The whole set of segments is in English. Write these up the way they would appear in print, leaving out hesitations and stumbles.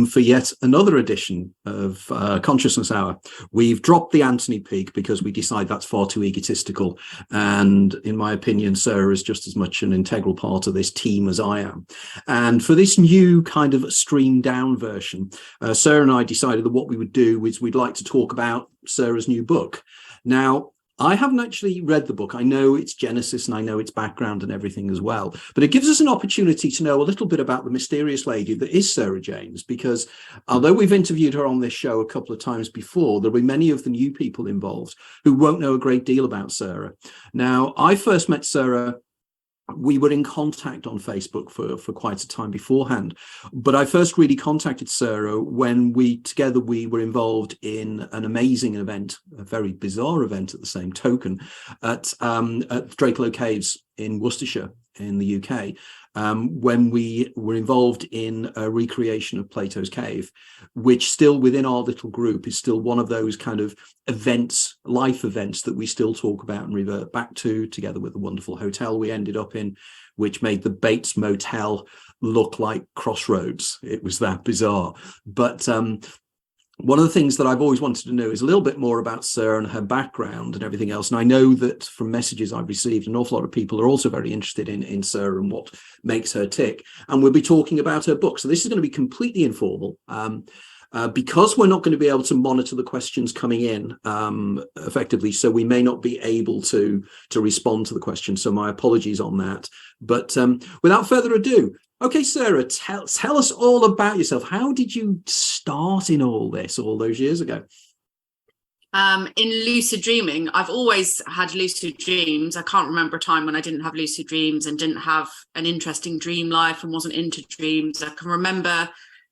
for yet another edition of Consciousness Hour. We've dropped the Anthony Peake because we decide that's far too egotistical. And in my opinion, Sarah is just as much an integral part of this team as I am. And for this new kind of streamed down version, Sarah and I decided that what we would do is we'd like to talk about Sarah's new book. Now, I haven't actually read the book. I know its genesis and I know its background and everything as well, but it gives us an opportunity to know a little bit about the mysterious lady that is Sarah James, because although we've interviewed her on this show a couple of times before, there'll be many of the new people involved who won't know a great deal about Sarah. Now, I first met Sarah. We were in contact on Facebook for quite a time beforehand, but I first really contacted Sarah when we were involved in an amazing event, a very bizarre event at the same token, at Drakelow Caves in Worcestershire in the UK, when we were involved in a recreation of Plato's Cave, which still within our little group is still one of those kind of events, life events that we still talk about and revert back to, together with the wonderful hotel we ended up in, which made the Bates Motel look like Crossroads. It was that bizarre. But one of the things that I've always wanted to know is a little bit more about Sarah and her background and everything else. And I know that from messages I've received, an awful lot of people are also very interested in Sarah and what makes her tick. And we'll be talking about her book. So this is going to be completely informal. Because we're not going to be able to monitor the questions coming in effectively, so we may not be able to respond to the questions. So my apologies on that. But without further ado, okay, Sarah, tell us all about yourself. How did you start in all this all those years ago? In lucid dreaming, I've always had lucid dreams. I can't remember a time when I didn't have lucid dreams and didn't have an interesting dream life and wasn't into dreams. I can remember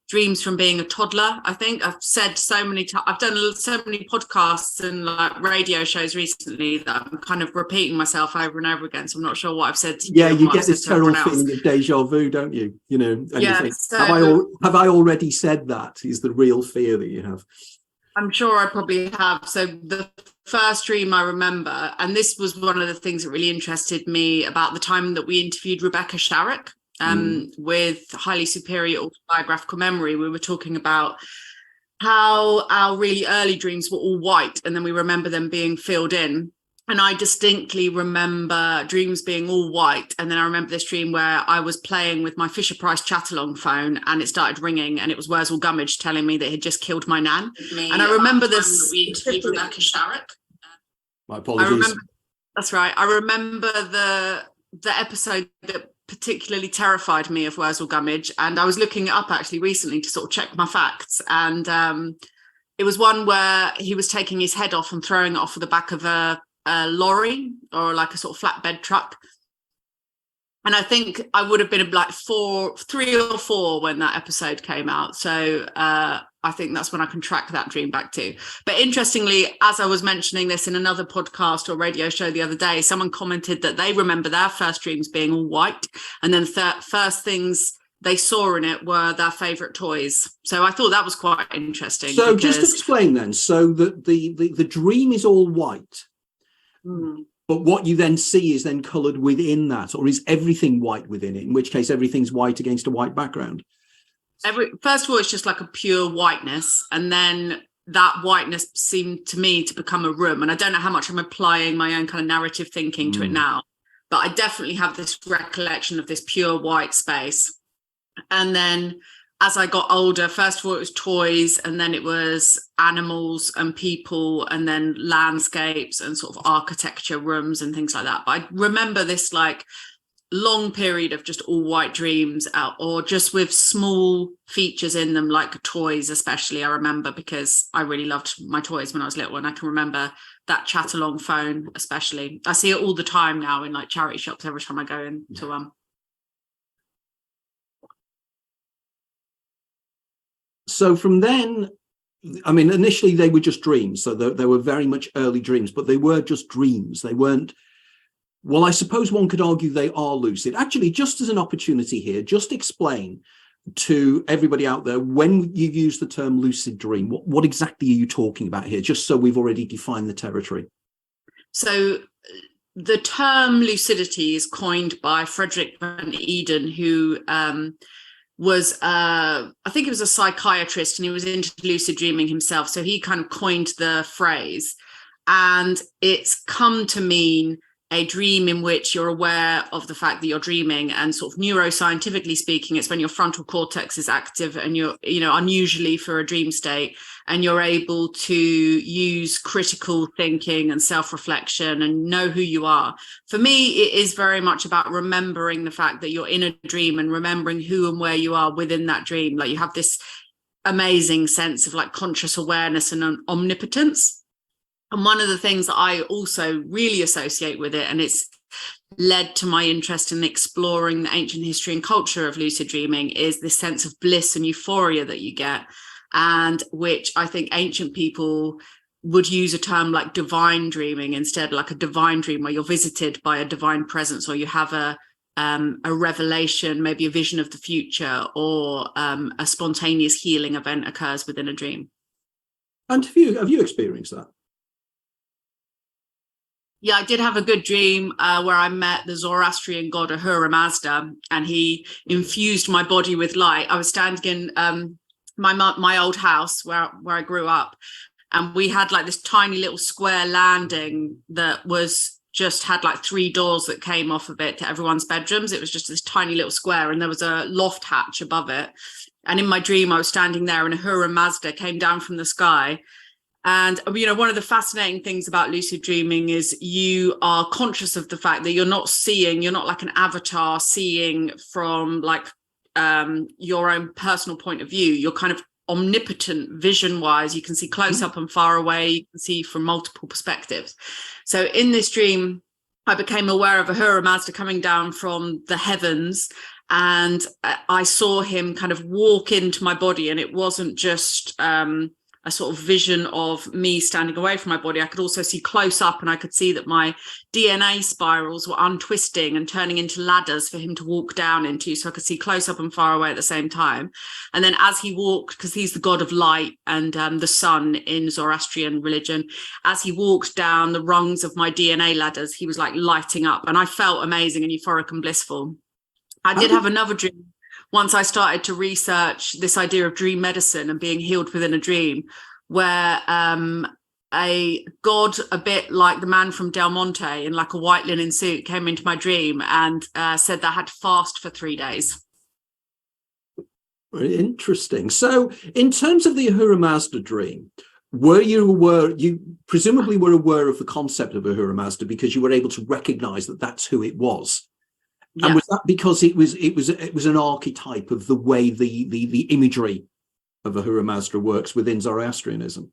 dreams from being a toddler. I think I've said so many times, I've done so many podcasts and like radio shows recently that I'm kind of repeating myself over and over again. So I'm not sure what I've said to you. Yeah, you get this terrible feeling of deja vu, don't you? You know, and yeah, you think, have I already said that? Is the real fear that you have? I'm sure I probably have. So the first dream I remember, and this was one of the things that really interested me about the time that we interviewed Rebecca Sharrock, with Highly Superior Autobiographical Memory. We were talking about how our really early dreams were all white, and then we remember them being filled in. And I distinctly remember dreams being all white. And then I remember this dream where I was playing with my Fisher-Price chat-along phone and it started ringing, and it was Wurzel Gummidge telling me that he'd just killed my nan. And I remember this. We interviewed Rebecca Sharrock. My apologies. That's right. I remember the episode that particularly terrified me of Wurzel Gummidge, and I was looking it up actually recently to sort of check my facts, and it was one where he was taking his head off and throwing it off of the back of a lorry or like a sort of flatbed truck, and I think I would have been like 3 or 4 when that episode came out, so I think that's when I can track that dream back to. But interestingly, as I was mentioning this in another podcast or radio show the other day, someone commented that they remember their first dreams being all white, and then first things they saw in it were their favorite toys. So I thought that was quite interesting. So just to explain then, so that the dream is all white, but what you then see is then coloured within that, or is everything white within it, in which case everything's white against a white background? First of all, it's just like a pure whiteness, and then that whiteness seemed to me to become a room, and I don't know how much I'm applying my own kind of narrative thinking to it now, but I definitely have this recollection of this pure white space. And then as I got older, first of all it was toys, and then it was animals and people, and then landscapes and sort of architecture, rooms and things like that. But I remember this like long period of just all white dreams out, or just with small features in them like toys. Especially I remember, because I really loved my toys when I was little, and I can remember that chat along phone especially. I see it all the time now in like charity shops every time I go into So from then, I mean, initially they were just dreams, so they were very much early dreams, but they were just dreams. They weren't, well, I suppose one could argue they are lucid. Actually, just as an opportunity here, just explain to everybody out there, when you use the term lucid dream, what exactly are you talking about here, just so we've already defined the territory? So the term lucidity is coined by Frederick van Eden, who was I think he was a psychiatrist, and he was into lucid dreaming himself. So he kind of coined the phrase, and it's come to mean a dream in which you're aware of the fact that you're dreaming, and sort of neuroscientifically speaking, it's when your frontal cortex is active and you're, unusually for a dream state, and you're able to use critical thinking and self-reflection and know who you are. For me, it is very much about remembering the fact that you're in a dream and remembering who and where you are within that dream. Like, you have this amazing sense of like conscious awareness and omnipotence. And one of the things that I also really associate with it, and it's led to my interest in exploring the ancient history and culture of lucid dreaming, is this sense of bliss and euphoria that you get, and which I think ancient people would use a term like divine dreaming instead, like a divine dream where you're visited by a divine presence, or you have a revelation, maybe a vision of the future, or a spontaneous healing event occurs within a dream. And have you experienced that? Yeah, I did have a good dream where I met the Zoroastrian god Ahura Mazda, and he infused my body with light. I was standing in my old house where I grew up, and we had like this tiny little square landing that was just had like 3 doors that came off of it to everyone's bedrooms. It was just this tiny little square, and there was a loft hatch above it. And in my dream, I was standing there, and Ahura Mazda came down from the sky. And, one of the fascinating things about lucid dreaming is you are conscious of the fact that you're not like an avatar seeing from like your own personal point of view. You're kind of omnipotent vision wise. You can see close up and far away. You can see from multiple perspectives. So in this dream, I became aware of Ahura Mazda coming down from the heavens, and I saw him kind of walk into my body. And it wasn't just a sort of vision of me standing away from my body. I could also see close up, and I could see that my DNA spirals were untwisting and turning into ladders for him to walk down into. So I could see close up and far away at the same time. And then as he walked, because he's the god of light and the sun in Zoroastrian religion, as he walked down the rungs of my DNA ladders, he was like lighting up, and I felt amazing and euphoric and blissful. I did have another dream once I started to research this idea of dream medicine and being healed within a dream, where a god, a bit like the man from Del Monte in like a white linen suit, came into my dream and said that I had to fast for 3 days. Very interesting. So in terms of the Ahura Mazda dream, you presumably were aware of the concept of Ahura Mazda because you were able to recognize that that's who it was? Yeah. And was that because it was an archetype of the way the imagery of Ahura Mazda works within Zoroastrianism?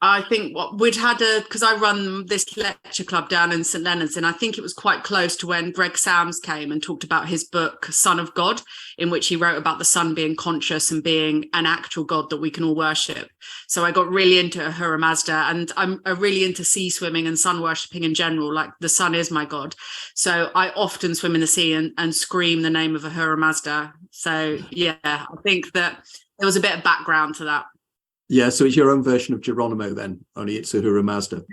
I think what we'd had because I run this lecture club down in St Leonard's, and I think it was quite close to when Greg Sams came and talked about his book Son of God, in which he wrote about the sun being conscious and being an actual god that we can all worship. So I got really into Ahura Mazda, and I'm really into sea swimming and sun worshipping in general. Like, the sun is my god, so I often swim in the sea and scream the name of Ahura Mazda. So yeah, I think that there was a bit of background to that. Yeah, so it's your own version of Geronimo then, only it's Ahura Mazda.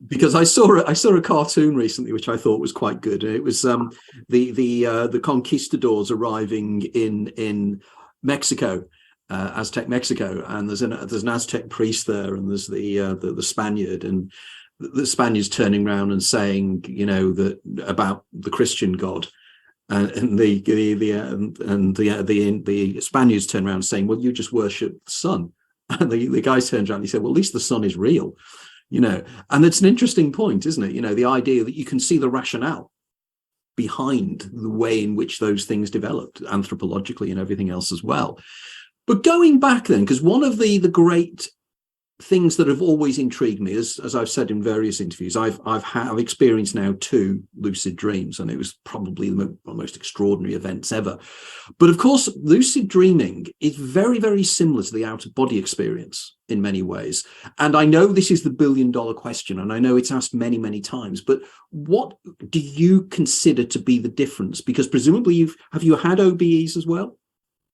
Because I saw a cartoon recently which I thought was quite good. It was the conquistadors arriving in Mexico, Aztec Mexico, and there's an Aztec priest there, and there's the Spaniard, and the Spaniard's turning around and saying, that about the Christian God. And the Spaniards turn around saying, well, you just worship the sun. And the guy turns around and he said, well, at least the sun is real, and it's an interesting point, isn't it? The idea that you can see the rationale behind the way in which those things developed anthropologically and everything else as well. But going back then, because one of the great things that have always intrigued me, as I've said in various interviews, I've experienced now 2 lucid dreams, and it was probably the most extraordinary events ever. But of course, lucid dreaming is very, very similar to the out-of-body experience in many ways. And I know this is the billion-dollar question, and I know it's asked many, many times, but what do you consider to be the difference? Because presumably have you had OBEs as well?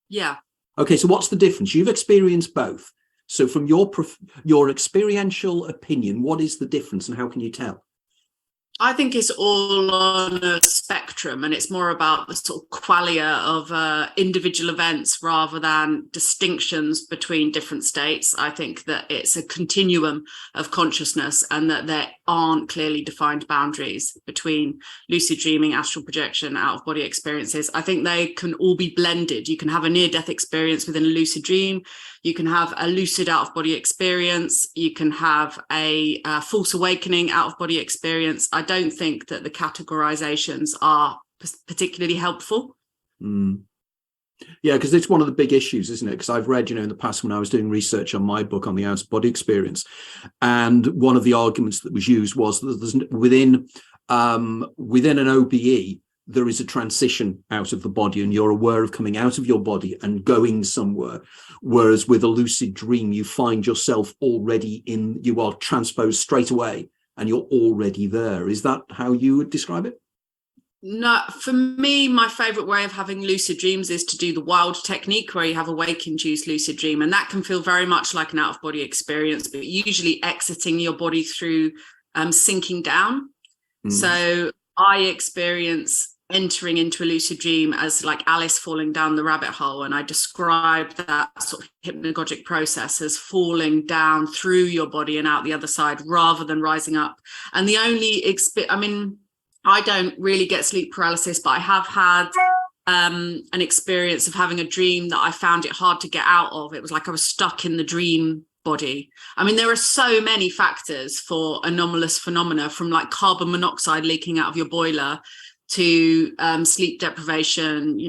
Yeah. Okay, so what's the difference? You've experienced both. So from your experiential opinion, what is the difference and how can you tell? I think it's all on a spectrum, and it's more about the sort of qualia of individual events rather than distinctions between different states. I think that it's a continuum of consciousness, and that there aren't clearly defined boundaries between lucid dreaming, astral projection, out-of-body experiences. I think they can all be blended. You can have a near-death experience within a lucid dream. You can have a lucid out-of-body experience. You can have a false awakening out-of-body experience. I don't think that the categorizations are particularly helpful. Mm. Yeah, because it's one of the big issues, isn't it? Because I've read, in the past when I was doing research on my book on the out-of-body experience, and one of the arguments that was used was that there's within an OBE, there is a transition out of the body, and you're aware of coming out of your body and going somewhere. Whereas with a lucid dream, you find yourself already you are transposed straight away and you're already there. Is that how you would describe it? No, for me, my favorite way of having lucid dreams is to do the wild technique, where you have a wake-induced lucid dream. And that can feel very much like an out-of-body experience, but usually exiting your body through sinking down. So I experience entering into a lucid dream as like Alice falling down the rabbit hole, and I describe that sort of hypnagogic process as falling down through your body and out the other side rather than rising up. And the only I don't really get sleep paralysis, but I have had an experience of having a dream that I found it hard to get out of. It was like I was stuck in the dream body. There are so many factors for anomalous phenomena, from like carbon monoxide leaking out of your boiler to sleep deprivation,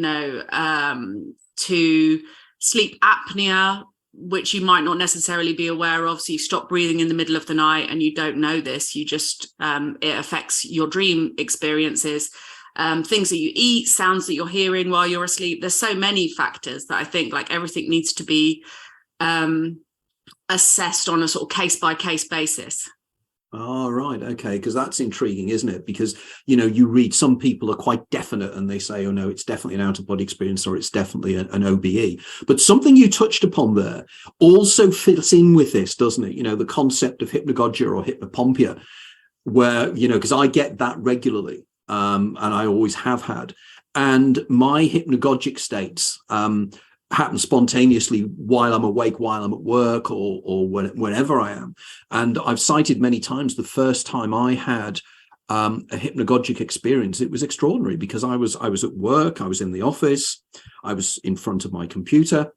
to sleep apnea, which you might not necessarily be aware of. So you stop breathing in the middle of the night and you don't know this. You just, it affects your dream experiences, things that you eat, sounds that you're hearing while you're asleep. There's so many factors that I think like everything needs to be assessed on a sort of case-by-case basis. Oh, right. Okay. Because that's intriguing, isn't it? Because, you read, some people are quite definite and they say, oh, no, it's definitely an out-of-body experience, or it's definitely an OBE. But something you touched upon there also fits in with this, doesn't it? The concept of hypnagogia or hypnopompia, where, because I get that regularly, and I always have had. And my hypnagogic states happen spontaneously while I'm awake, while I'm at work, or whenever I am. And I've cited many times the first time I had a hypnagogic experience, it was extraordinary, because I was at work, I was in the office, I was in front of my computer,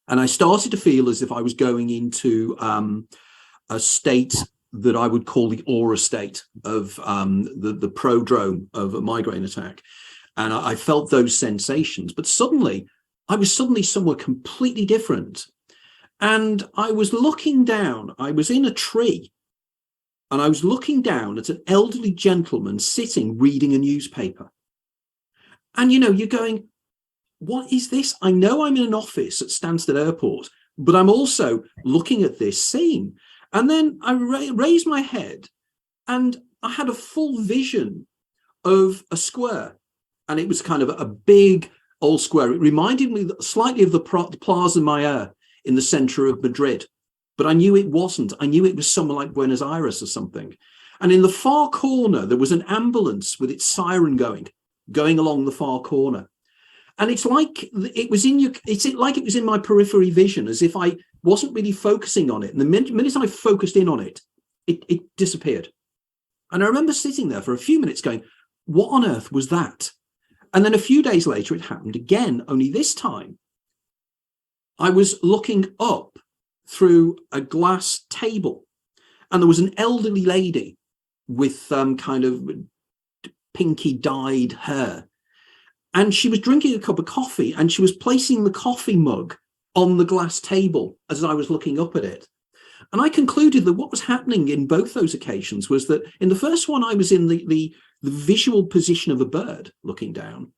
and I started to feel as if I was going into a state that I would call the aura state of the prodrome of a migraine attack. And I felt those sensations, but I was suddenly somewhere completely different. And I was looking down, I was in a tree, and I was looking down at an elderly gentleman sitting reading a newspaper. And, you're going, what is this? I know I'm in an office at Stansted Airport, but I'm also looking at this scene. And then I raised my head and I had a full vision of a square. And it was kind of a big old square. It reminded me slightly of the Plaza Mayor in the center of Madrid, but I knew it wasn't. I knew it was somewhere like Buenos Aires or something. And in the far corner, there was an ambulance with its siren going along the far corner. And it's like it was in my periphery vision, as if I wasn't really focusing on it. And the minute I focused in on it, it disappeared. And I remember sitting there for a few minutes going, what on earth was that? And then a few days later, it happened again, only this time I was looking up through a glass table, and there was an elderly lady with kind of pinky dyed hair. And she was drinking a cup of coffee, and she was placing the coffee mug on the glass table as I was looking up at it. And I concluded that what was happening in both those occasions was that in the first one, I was in the visual position of a bird looking down.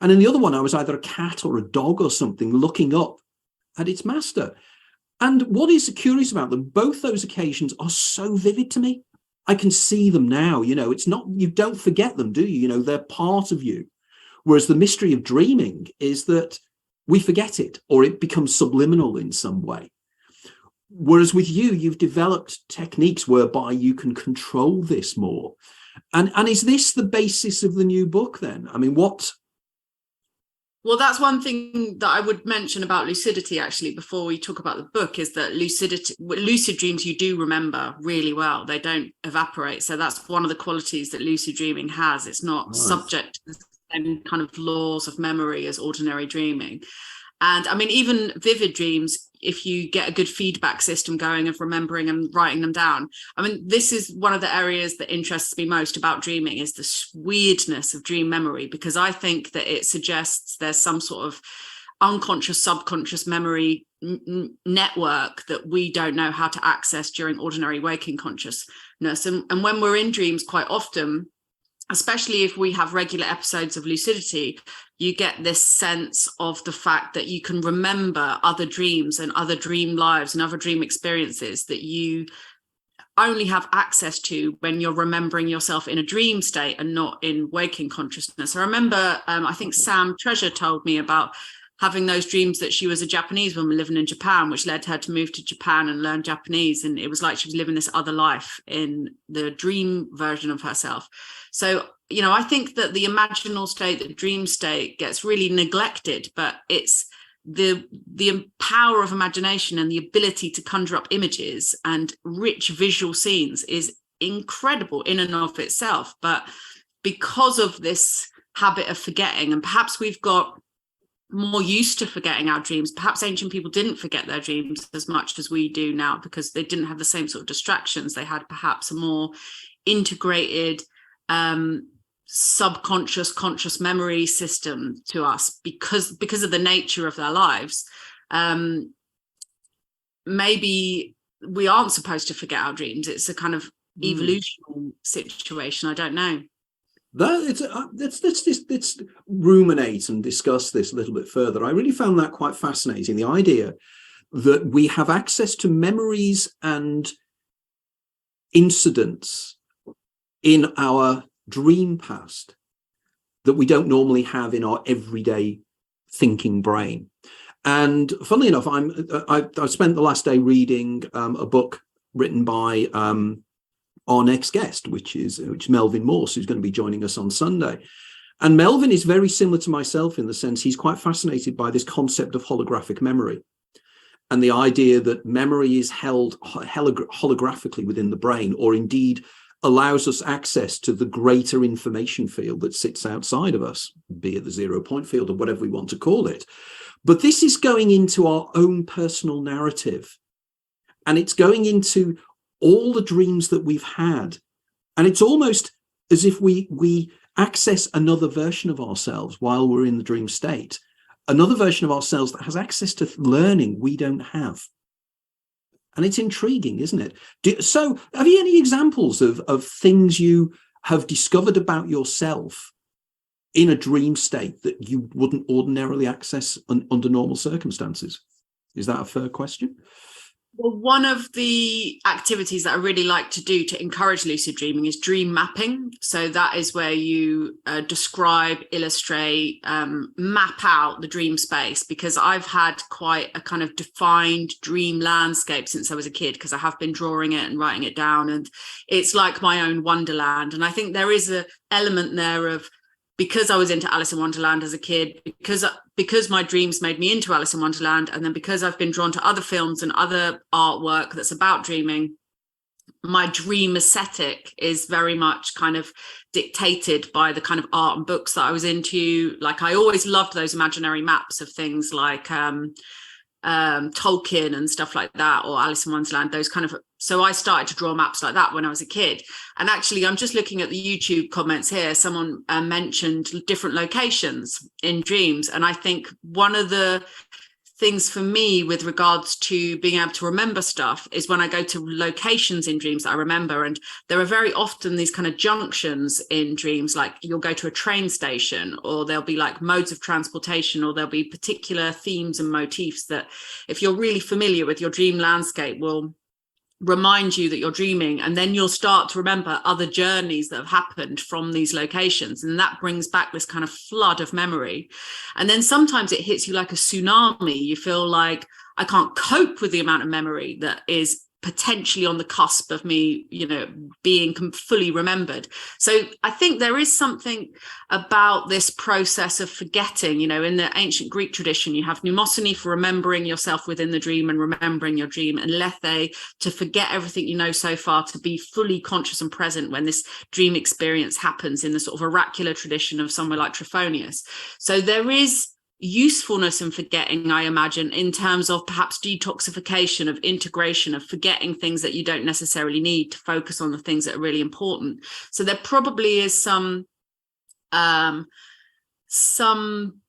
And in the other one, I was either a cat or a dog or something looking up at its master. And what is curious about them, both those occasions are so vivid to me. I can see them now. It's not, you don't forget them, do you? They're part of you. Whereas the mystery of dreaming is that we forget it, or it becomes subliminal in some way. Whereas with you, you've developed techniques whereby you can control this more. And is this the basis of the new book then? I mean, what? Well, that's one thing that I would mention about lucidity, actually, before we talk about the book, is that lucid dreams, you do remember really well. They don't evaporate. So that's one of the qualities that lucid dreaming has. It's not subject to the same kind of laws of memory as ordinary dreaming. And I mean, even vivid dreams, if you get a good feedback system going of remembering and writing them down. I mean, this is one of the areas that interests me most about dreaming, is the weirdness of dream memory, because I think that it suggests there's some sort of unconscious, subconscious memory network that we don't know how to access during ordinary waking consciousness. And when we're in dreams, quite often, especially if we have regular episodes of lucidity, you get this sense of the fact that you can remember other dreams and other dream lives and other dream experiences that you only have access to when you're remembering yourself in a dream state and not in waking consciousness. I remember, I think Sam Treasure told me about having those dreams that she was a Japanese woman living in Japan, which led her to move to Japan and learn Japanese. And it was like she was living this other life in the dream version of herself. So, you know, I think that the imaginal state, the dream state, gets really neglected, but it's the power of imagination and the ability to conjure up images and rich visual scenes is incredible in and of itself. But because of this habit of forgetting, and perhaps we've got more used to forgetting our dreams, perhaps ancient people didn't forget their dreams as much as we do now because they didn't have the same sort of distractions. They had perhaps a more integrated subconscious conscious memory system to us because of the nature of their lives. Maybe we aren't supposed to forget our dreams. It's a kind of evolutional situation. I don't know. Let's ruminate and discuss this a little bit further. I really found that quite fascinating, the idea that we have access to memories and incidents in our dream past that we don't normally have in our everyday thinking brain. And funnily enough, I've spent the last day reading a book written by our next guest, which is Melvin Morse, who's going to be joining us on Sunday. And Melvin is very similar to myself in the sense he's quite fascinated by this concept of holographic memory and the idea that memory is held holographically within the brain, or indeed allows us access to the greater information field that sits outside of us, be it the 0 point field or whatever we want to call it. But this is going into our own personal narrative, and it's going into all the dreams that we've had. And it's almost as if we access another version of ourselves while we're in the dream state, another version of ourselves that has access to learning we don't have. And it's intriguing, isn't it? So have you any examples of things you have discovered about yourself in a dream state that you wouldn't ordinarily access under normal circumstances? Is that a fair question? Well, one of the activities that I really like to do to encourage lucid dreaming is dream mapping. So that is where you describe, illustrate, map out the dream space, because I've had quite a kind of defined dream landscape since I was a kid, because I have been drawing it and writing it down, and it's like my own wonderland. And I think there is an element there of, because I was into Alice in Wonderland as a kid, because my dreams made me into Alice in Wonderland, and then because I've been drawn to other films and other artwork that's about dreaming, my dream aesthetic is very much kind of dictated by the kind of art and books that I was into. Like, I always loved those imaginary maps of things like Tolkien and stuff like that, or Alice in Wonderland, those kind of. So I started to draw maps like that when I was a kid. And actually, I'm just looking at the YouTube comments here. Someone mentioned different locations in dreams. And I think one of the things for me with regards to being able to remember stuff is when I go to locations in dreams that I remember. And there are very often these kind of junctions in dreams, like you'll go to a train station, or there'll be like modes of transportation, or there'll be particular themes and motifs that, if you're really familiar with your dream landscape, will remind you that you're dreaming, and then you'll start to remember other journeys that have happened from these locations, and that brings back this kind of flood of memory. And then sometimes it hits you like a tsunami. You feel like, I can't cope with the amount of memory that is potentially on the cusp of me, being fully remembered. So I think there is something about this process of forgetting. In the ancient Greek tradition, you have mnemosony for remembering yourself within the dream and remembering your dream, and lethe to forget everything you know so far, to be fully conscious and present when this dream experience happens, in the sort of oracular tradition of somewhere like Trophonius. So there is usefulness in forgetting, I imagine, in terms of perhaps detoxification, of integration, of forgetting things that you don't necessarily need to focus on the things that are really important. So there probably is some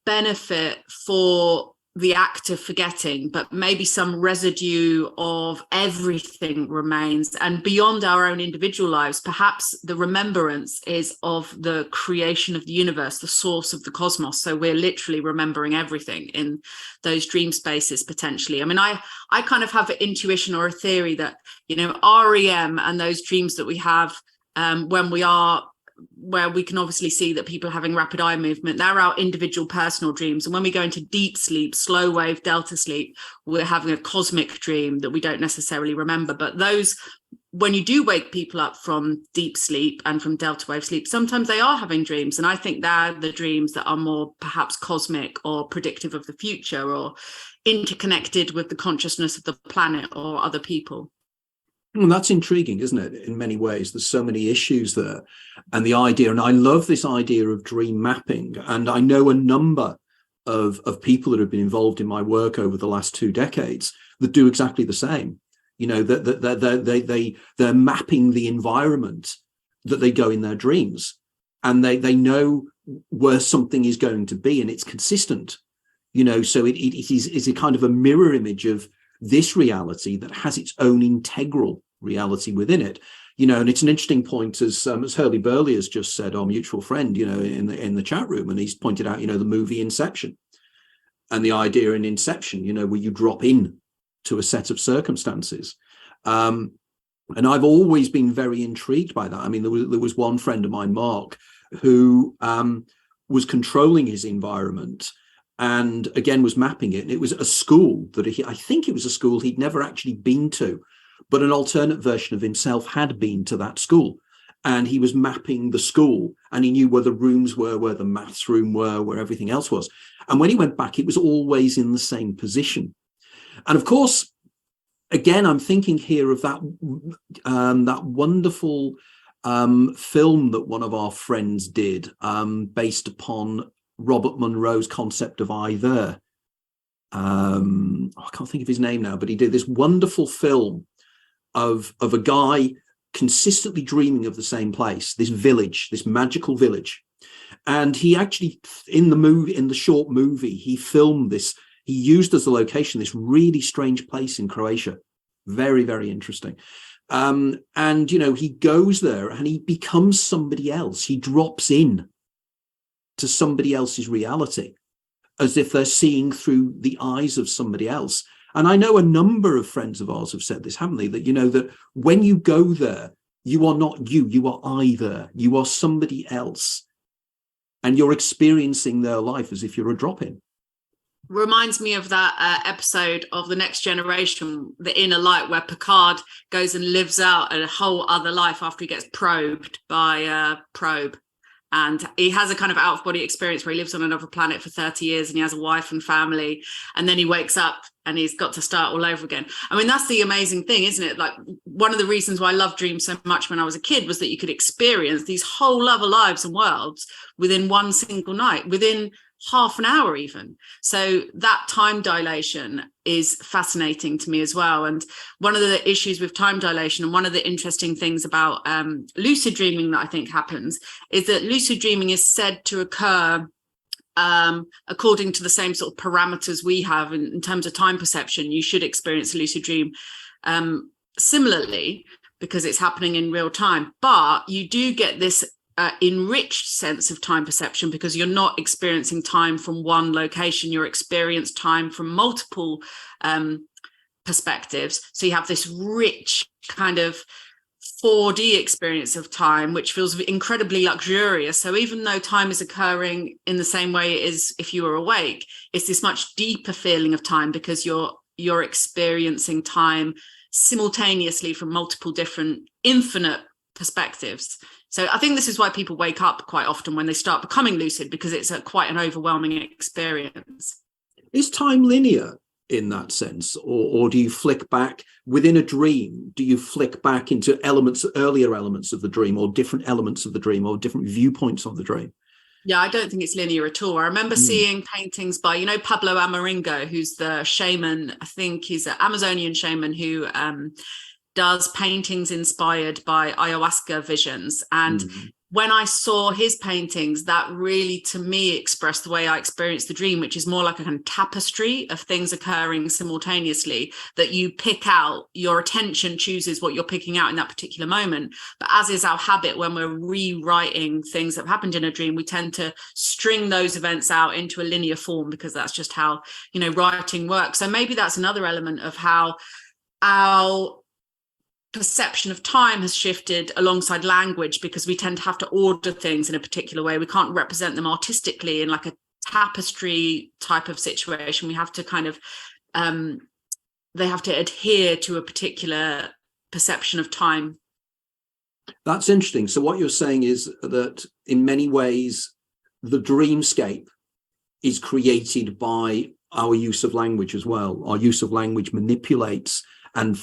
benefit for the act of forgetting, but maybe some residue of everything remains. And beyond our own individual lives, perhaps the remembrance is of the creation of the universe, the source of the cosmos. So we're literally remembering everything in those dream spaces, potentially. I mean, I kind of have an intuition or a theory that, REM and those dreams that we have where we can obviously see that people are having rapid eye movement, they're our individual personal dreams. And when we go into deep sleep, slow wave delta sleep, we're having a cosmic dream that we don't necessarily remember. But those, when you do wake people up from deep sleep and from delta wave sleep, sometimes they are having dreams. And I think they're the dreams that are more perhaps cosmic or predictive of the future, or interconnected with the consciousness of the planet or other people. Well, that's intriguing, isn't it? In many ways, there's so many issues there. And the idea, and I love this idea of dream mapping. And I know a number of people that have been involved in my work over the last 2 decades that do exactly the same. They're mapping the environment that they go in their dreams. And they know where something is going to be, and it's consistent. So it is a kind of a mirror image of this reality that has its own integral reality within it, and it's an interesting point, as Hurley Burley has just said, our mutual friend, in the chat room, and he's pointed out, the movie Inception, and the idea in Inception, where you drop in to a set of circumstances, and I've always been very intrigued by that. I mean, there was one friend of mine, Mark, who was controlling his environment. And again, was mapping it. And it was a school that I think it was a school he'd never actually been to, but an alternate version of himself had been to that school. And he was mapping the school, and he knew where the rooms were, where the maths room were, where everything else was. And when he went back, it was always in the same position. And of course, again, I'm thinking here of that wonderful film that one of our friends did, based upon Robert Monroe's concept of I there. I can't think of his name now, but he did this wonderful film of a guy consistently dreaming of the same place, this village, this magical village. And he actually, in the short movie, he filmed this, he used as a location this really strange place in Croatia. Very, very interesting. And he goes there and he becomes somebody else. He drops in to somebody else's reality, as if they're seeing through the eyes of somebody else. And I know a number of friends of ours have said this, haven't they? That, that when you go there, you are not you are I there. You are somebody else. And you're experiencing their life as if you're a drop-in. Reminds me of that episode of The Next Generation, The Inner Light, where Picard goes and lives out a whole other life after he gets probed by Probe. And he has a kind of out-of-body experience where he lives on another planet for 30 years and he has a wife and family. And then he wakes up and he's got to start all over again. I mean, that's the amazing thing, isn't it? Like, one of the reasons why I loved dreams so much when I was a kid was that you could experience these whole other lives and worlds within one single night, within half an hour even. So that time dilation is fascinating to me as well. And one of the issues with time dilation, and one of the interesting things about lucid dreaming that I think happens, is that lucid dreaming is said to occur according to the same sort of parameters we have in terms of time perception. You should experience a lucid dream similarly, because it's happening in real time, but you do get this enriched sense of time perception, because you're not experiencing time from one location, you're experiencing time from multiple perspectives. So you have this rich kind of 4D experience of time, which feels incredibly luxurious. So even though time is occurring in the same way it is if you were awake, it's this much deeper feeling of time, because you're you're experiencing time simultaneously from multiple different infinite perspectives. So I think this is why people wake up quite often when they start becoming lucid, because it's quite an overwhelming experience. Is time linear in that sense, or do you flick back within a dream? Do you flick back into earlier elements of the dream, or different elements of the dream, or different viewpoints of the dream? Yeah, I don't think it's linear at all. I remember seeing paintings by, you know, Pablo Amaringo, who's the shaman. I think he's an Amazonian shaman who does paintings inspired by ayahuasca visions. And when I saw his paintings, that really, to me, expressed the way I experienced the dream, which is more like a kind of tapestry of things occurring simultaneously that you pick out. Your attention chooses what you're picking out in that particular moment. But as is our habit, when we're rewriting things that have happened in a dream, we tend to string those events out into a linear form, because that's just how, you know, writing works. So maybe that's another element of how our perception of time has shifted alongside language, because we tend to have to order things in a particular way. We can't represent them artistically in like a tapestry type of situation. We have to kind of they have to adhere to a particular perception of time. That's interesting. So what you're saying is that in many ways the dreamscape is created by our use of language as well. Our use of language manipulates and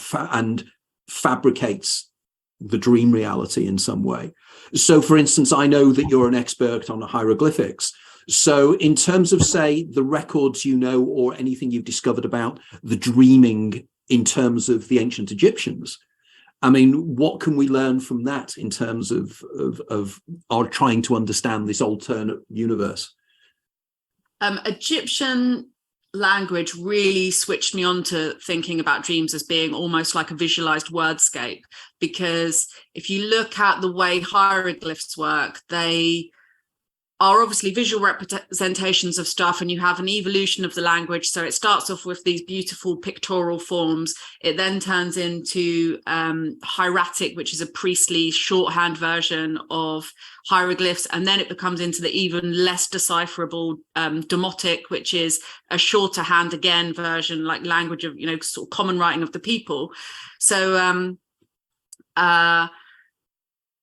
fabricates the dream reality in some way. So for instance, I know that you're an expert on hieroglyphics. So in terms of, say, the records, you know, or anything you've discovered about the dreaming in terms of the ancient Egyptians, I mean, what can we learn from that in terms of our trying to understand this alternate universe? Egyptian language really switched me on to thinking about dreams as being almost like a visualized wordscape, because if you look at the way hieroglyphs work, they are obviously visual representations of stuff, and you have an evolution of the language. So it starts off with these beautiful pictorial forms. It then turns into hieratic, which is a priestly shorthand version of hieroglyphs, and then it becomes into the even less decipherable demotic, which is a shorter hand again version, like language of, you know, sort of common writing of the people. So the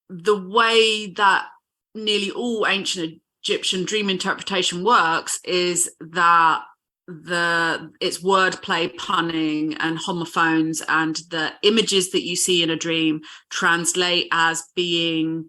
way that nearly all ancient Egyptian dream interpretation works is that it's wordplay, punning, and homophones, and the images that you see in a dream translate as being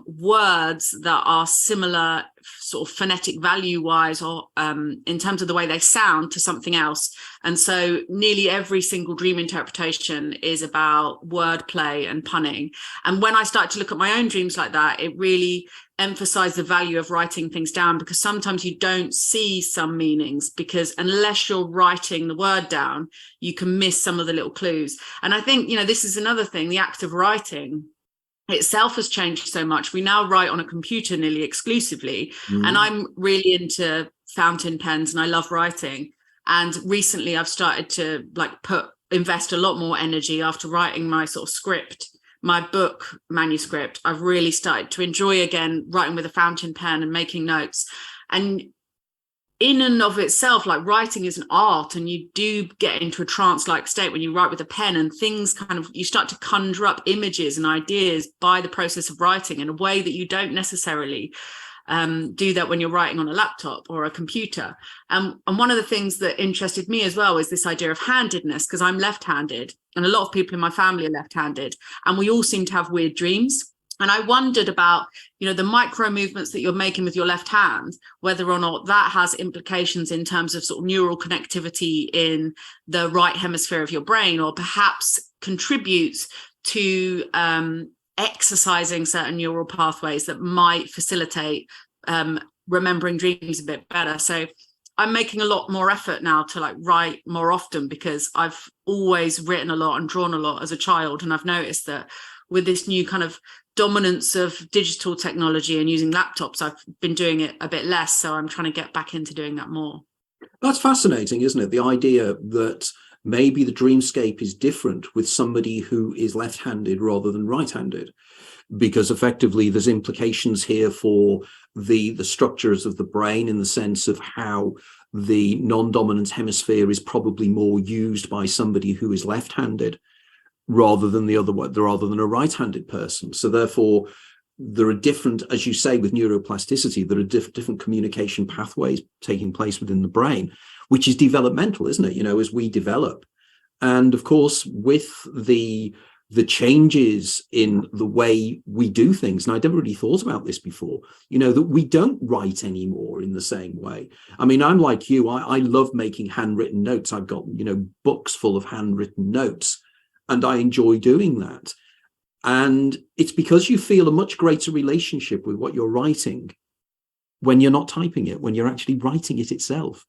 words that are similar sort of phonetic value wise, or in terms of the way they sound, to something else. And so nearly every single dream interpretation is about wordplay and punning. And when I started to look at my own dreams like that, it really emphasized the value of writing things down, because sometimes you don't see some meanings, because unless you're writing the word down, you can miss some of the little clues. And I think, you know, this is another thing, the act of writing itself has changed so much. We now write on a computer nearly exclusively. And I'm really into fountain pens, and I love writing. And recently I've started to invest a lot more energy after writing my sort of script, my book manuscript. I've really started to enjoy again writing with a fountain pen and making notes. And in and of itself, like, writing is an art, and you do get into a trance-like state when you write with a pen, and things kind of, you start to conjure up images and ideas by the process of writing in a way that you don't necessarily do that when you're writing on a laptop or a computer. And one of the things that interested me as well is this idea of handedness, because I'm left-handed, and a lot of people in my family are left-handed, and we all seem to have weird dreams. And I wondered about, you know, the micro movements that you're making with your left hand, whether or not that has implications in terms of sort of neural connectivity in the right hemisphere of your brain, or perhaps contributes to exercising certain neural pathways that might facilitate remembering dreams a bit better. So I'm making a lot more effort now to write more often, because I've always written a lot and drawn a lot as a child. And I've noticed that with this new kind of dominance of digital technology and using laptops, I've been doing it a bit less. So I'm trying to get back into doing that more. That's fascinating, isn't it? The idea that maybe the dreamscape is different with somebody who is left-handed rather than right-handed, because effectively there's implications here for the structures of the brain, in the sense of how the non-dominant hemisphere is probably more used by somebody who is left-handed rather than rather than a right-handed person. So therefore, there are different, as you say, with neuroplasticity, there are different communication pathways taking place within the brain, which is developmental, isn't it? As we develop. And of course, with the changes in the way we do things, and I never really thought about this before, that we don't write anymore in the same way. I mean, I'm like you, I love making handwritten notes. I've got, books full of handwritten notes, and I enjoy doing that. And it's because you feel a much greater relationship with what you're writing when you're not typing it, when you're actually writing it itself.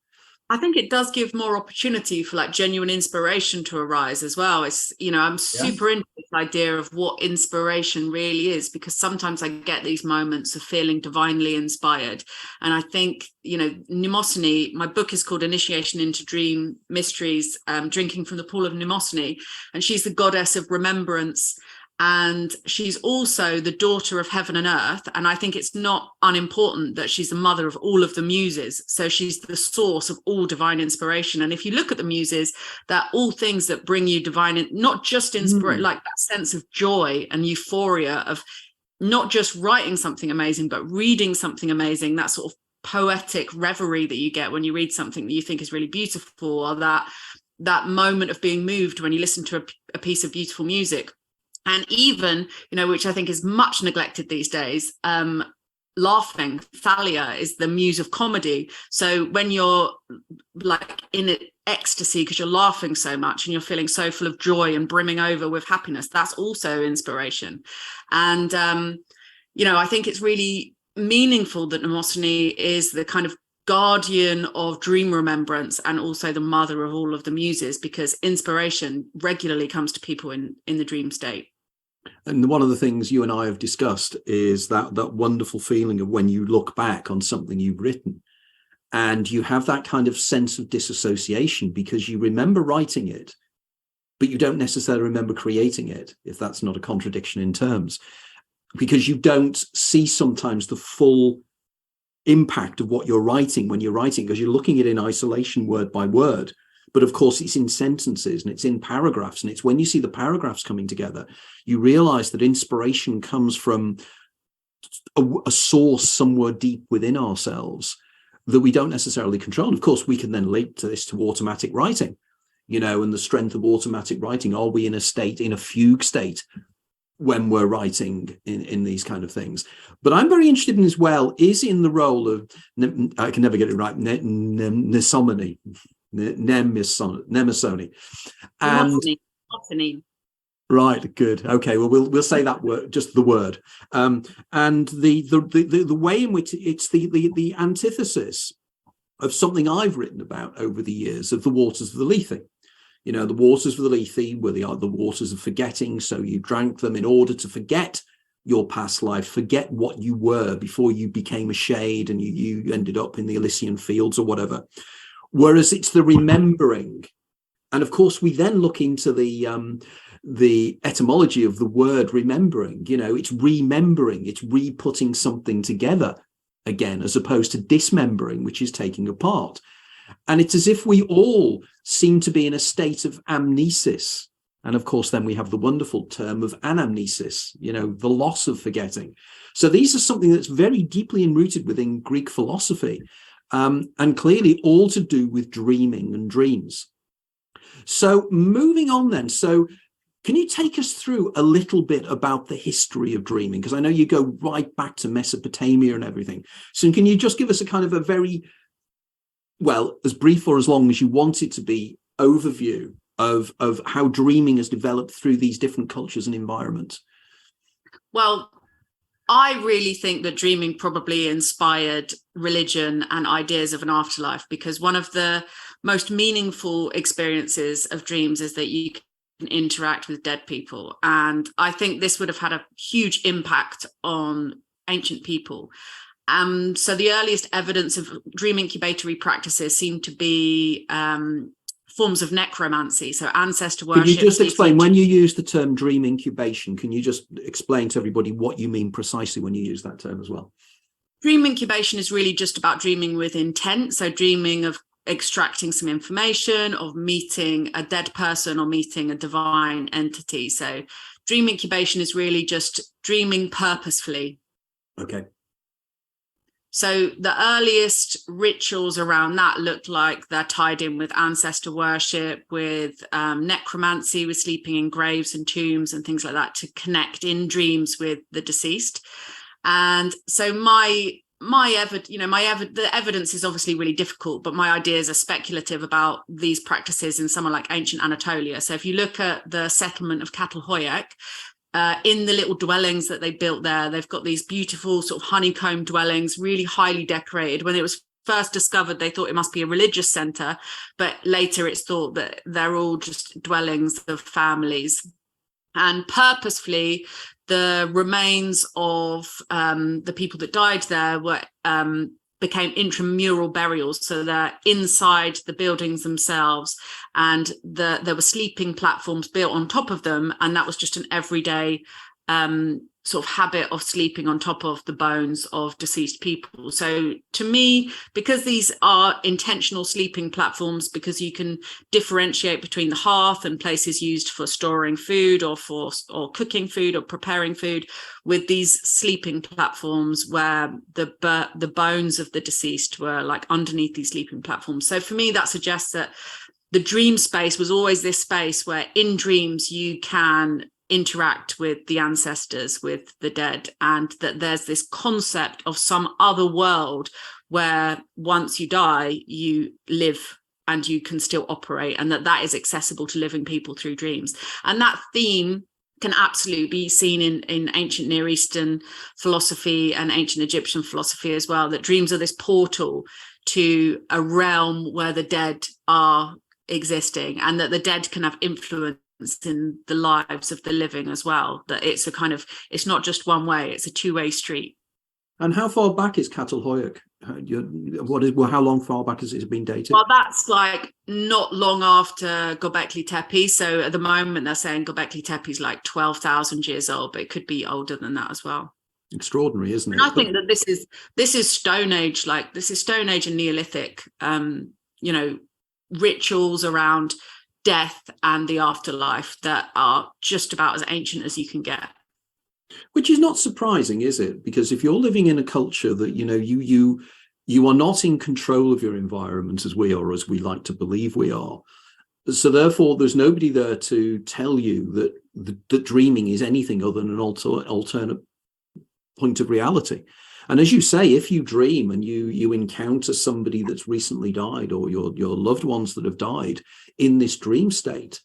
I think it does give more opportunity for like genuine inspiration to arise as well. It's, I'm super into this idea of what inspiration really is, because sometimes I get these moments of feeling divinely inspired. And I think, Mnemosyne, my book is called Initiation into Dream Mysteries, Drinking from the Pool of Mnemosyne. And she's the goddess of remembrance. And she's also the daughter of heaven and earth. And I think it's not unimportant that she's the mother of all of the muses. So she's the source of all divine inspiration. And if you look at the muses, they're all things that bring you divine, not just inspiration, like that sense of joy and euphoria of not just writing something amazing, but reading something amazing, that sort of poetic reverie that you get when you read something that you think is really beautiful, or that moment of being moved when you listen to a piece of beautiful music. And even, which I think is much neglected these days, laughing. Thalia is the muse of comedy. So when you're like in ecstasy because you're laughing so much and you're feeling so full of joy and brimming over with happiness, that's also inspiration. And, I think it's really meaningful that Mnemosyne is the kind of guardian of dream remembrance and also the mother of all of the muses, because inspiration regularly comes to people in the dream state. And one of the things you and I have discussed is that wonderful feeling of when you look back on something you've written and you have that kind of sense of disassociation because you remember writing it, but you don't necessarily remember creating it, if that's not a contradiction in terms, because you don't see sometimes the full impact of what you're writing when you're writing, because you're looking at it in isolation word by word. But of course, it's in sentences and it's in paragraphs. And it's when you see the paragraphs coming together, you realize that inspiration comes from a source somewhere deep within ourselves that we don't necessarily control. And of course, we can then link to this to automatic writing, and the strength of automatic writing. Are we in a fugue state when we're writing in these kind of things? But I'm very interested in as well is in the role of, I can never get it right, Mnemosyne. Right, good. Okay, well, we'll say that word, just the word, and the way in which it's the antithesis of something I've written about over the years of the waters of the Lethe. The waters of the Lethe were the waters of forgetting. So you drank them in order to forget your past life, forget what you were before you became a shade and you ended up in the Elysian fields or whatever. Whereas it's the remembering. And of course, we then look into the etymology of the word remembering. It's remembering, it's re-putting something together again, as opposed to dismembering, which is taking apart. And it's as if we all seem to be in a state of amnesis. And of course, then we have the wonderful term of anamnesis, the loss of forgetting. So these are something that's very deeply enrooted within Greek philosophy. And clearly all to do with dreaming and dreams. So moving on then, so can you take us through a little bit about the history of dreaming? Because I know you go right back to Mesopotamia and everything. So can you just give us a kind of a very, well, as brief or as long as you want it to be, overview of how dreaming has developed through these different cultures and environments? Well, I really think that dreaming probably inspired religion and ideas of an afterlife, because one of the most meaningful experiences of dreams is that you can interact with dead people. And I think this would have had a huge impact on ancient people. So the earliest evidence of dream incubatory practices seem to be forms of necromancy, so ancestor worship. Can you just explain, when you use the term dream incubation, can you just explain to everybody what you mean precisely when you use that term as well? Dream incubation is really just about dreaming with intent, so dreaming of extracting some information, of meeting a dead person or meeting a divine entity. So dream incubation is really just dreaming purposefully. Okay. So the earliest rituals around that look like they're tied in with ancestor worship, with necromancy, with sleeping in graves and tombs and things like that, to connect in dreams with the deceased. And so the evidence is obviously really difficult, but my ideas are speculative about these practices in somewhere like ancient Anatolia. So if you look at the settlement of Catalhoyuk, in the little dwellings that they built there, they've got these beautiful sort of honeycomb dwellings, really highly decorated. When it was first discovered, they thought it must be a religious center, but later it's thought that they're all just dwellings of families. And purposefully, the remains of the people that died there became intramural burials, so they're inside the buildings themselves, and there were sleeping platforms built on top of them, and that was just an everyday sort of habit of sleeping on top of the bones of deceased people. So to me, because these are intentional sleeping platforms, because you can differentiate between the hearth and places used for storing food or cooking food or preparing food, with these sleeping platforms where the bones of the deceased were like underneath these sleeping platforms. So for me, that suggests that the dream space was always this space where in dreams you can interact with the ancestors, with the dead, and that there's this concept of some other world where once you die, you live and you can still operate, and that is accessible to living people through dreams. And that theme can absolutely be seen in ancient Near Eastern philosophy and ancient Egyptian philosophy as well, that dreams are this portal to a realm where the dead are existing, and that the dead can have influence in the lives of the living as well, that it's it's not just one way, it's a two-way street. And how far back is Catalhoyuk? How long far back has it been dated? Well, that's like not long after Göbekli Tepe. So at the moment they're saying Göbekli Tepe is like 12,000 years old, but it could be older than that as well. Extraordinary, isn't it? And I think that this is Stone Age, like this is Stone Age and Neolithic, rituals around death and the afterlife that are just about as ancient as you can get. Which is not surprising, is it? Because if you're living in a culture that you are not in control of your environment as we are, as we like to believe we are, so therefore there's nobody there to tell you that dreaming is anything other than an alternate point of reality. And as you say, if you dream and you encounter somebody that's recently died, or your loved ones that have died in this dream state,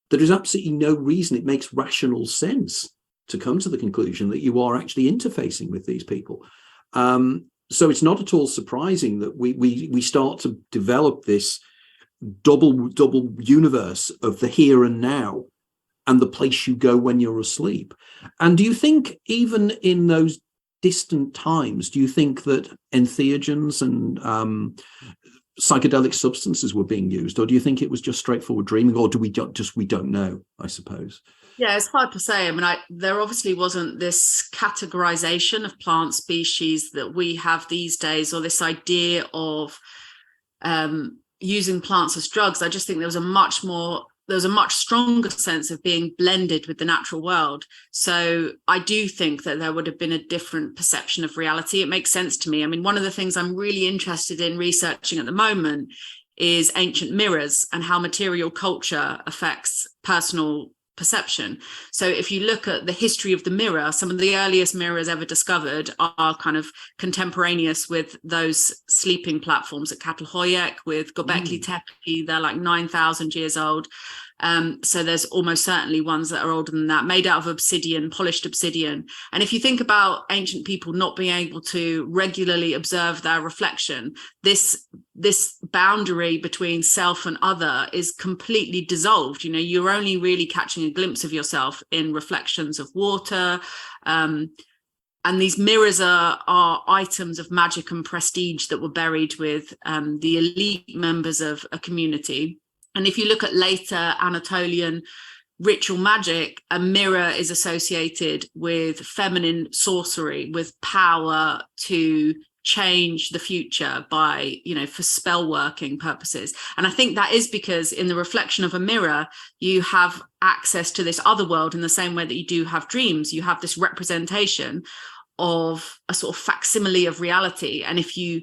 there is absolutely no reason. It makes rational sense to come to the conclusion that you are actually interfacing with these people. So it's not at all surprising that we start to develop this double universe of the here and now and the place you go when you're asleep. And do you think even in those distant times, do you think that entheogens and psychedelic substances were being used, or do you think it was just straightforward dreaming, or do we don't know, I suppose? Yeah, it's hard to say. I mean, there obviously wasn't this categorization of plant species that we have these days, or this idea of using plants as drugs. I just think there was a much stronger sense of being blended with the natural world. So I do think that there would have been a different perception of reality. It makes sense to me. I mean, one of the things I'm really interested in researching at the moment is ancient mirrors and how material culture affects personal perception. So if you look at the history of the mirror, some of the earliest mirrors ever discovered are kind of contemporaneous with those sleeping platforms at Catalhoyuk, with Göbekli Tepe. They're like 9,000 years old. So there's almost certainly ones that are older than that, made out of obsidian, polished obsidian. And if you think about ancient people not being able to regularly observe their reflection, this boundary between self and other is completely dissolved. You're only really catching a glimpse of yourself in reflections of water. And these mirrors are items of magic and prestige that were buried with the elite members of a community. And if you look at later Anatolian ritual magic, a mirror is associated with feminine sorcery, with power to change the future by, for spell working purposes. And I think that is because in the reflection of a mirror, you have access to this other world in the same way that you do have dreams. You have this representation of a sort of facsimile of reality. And if you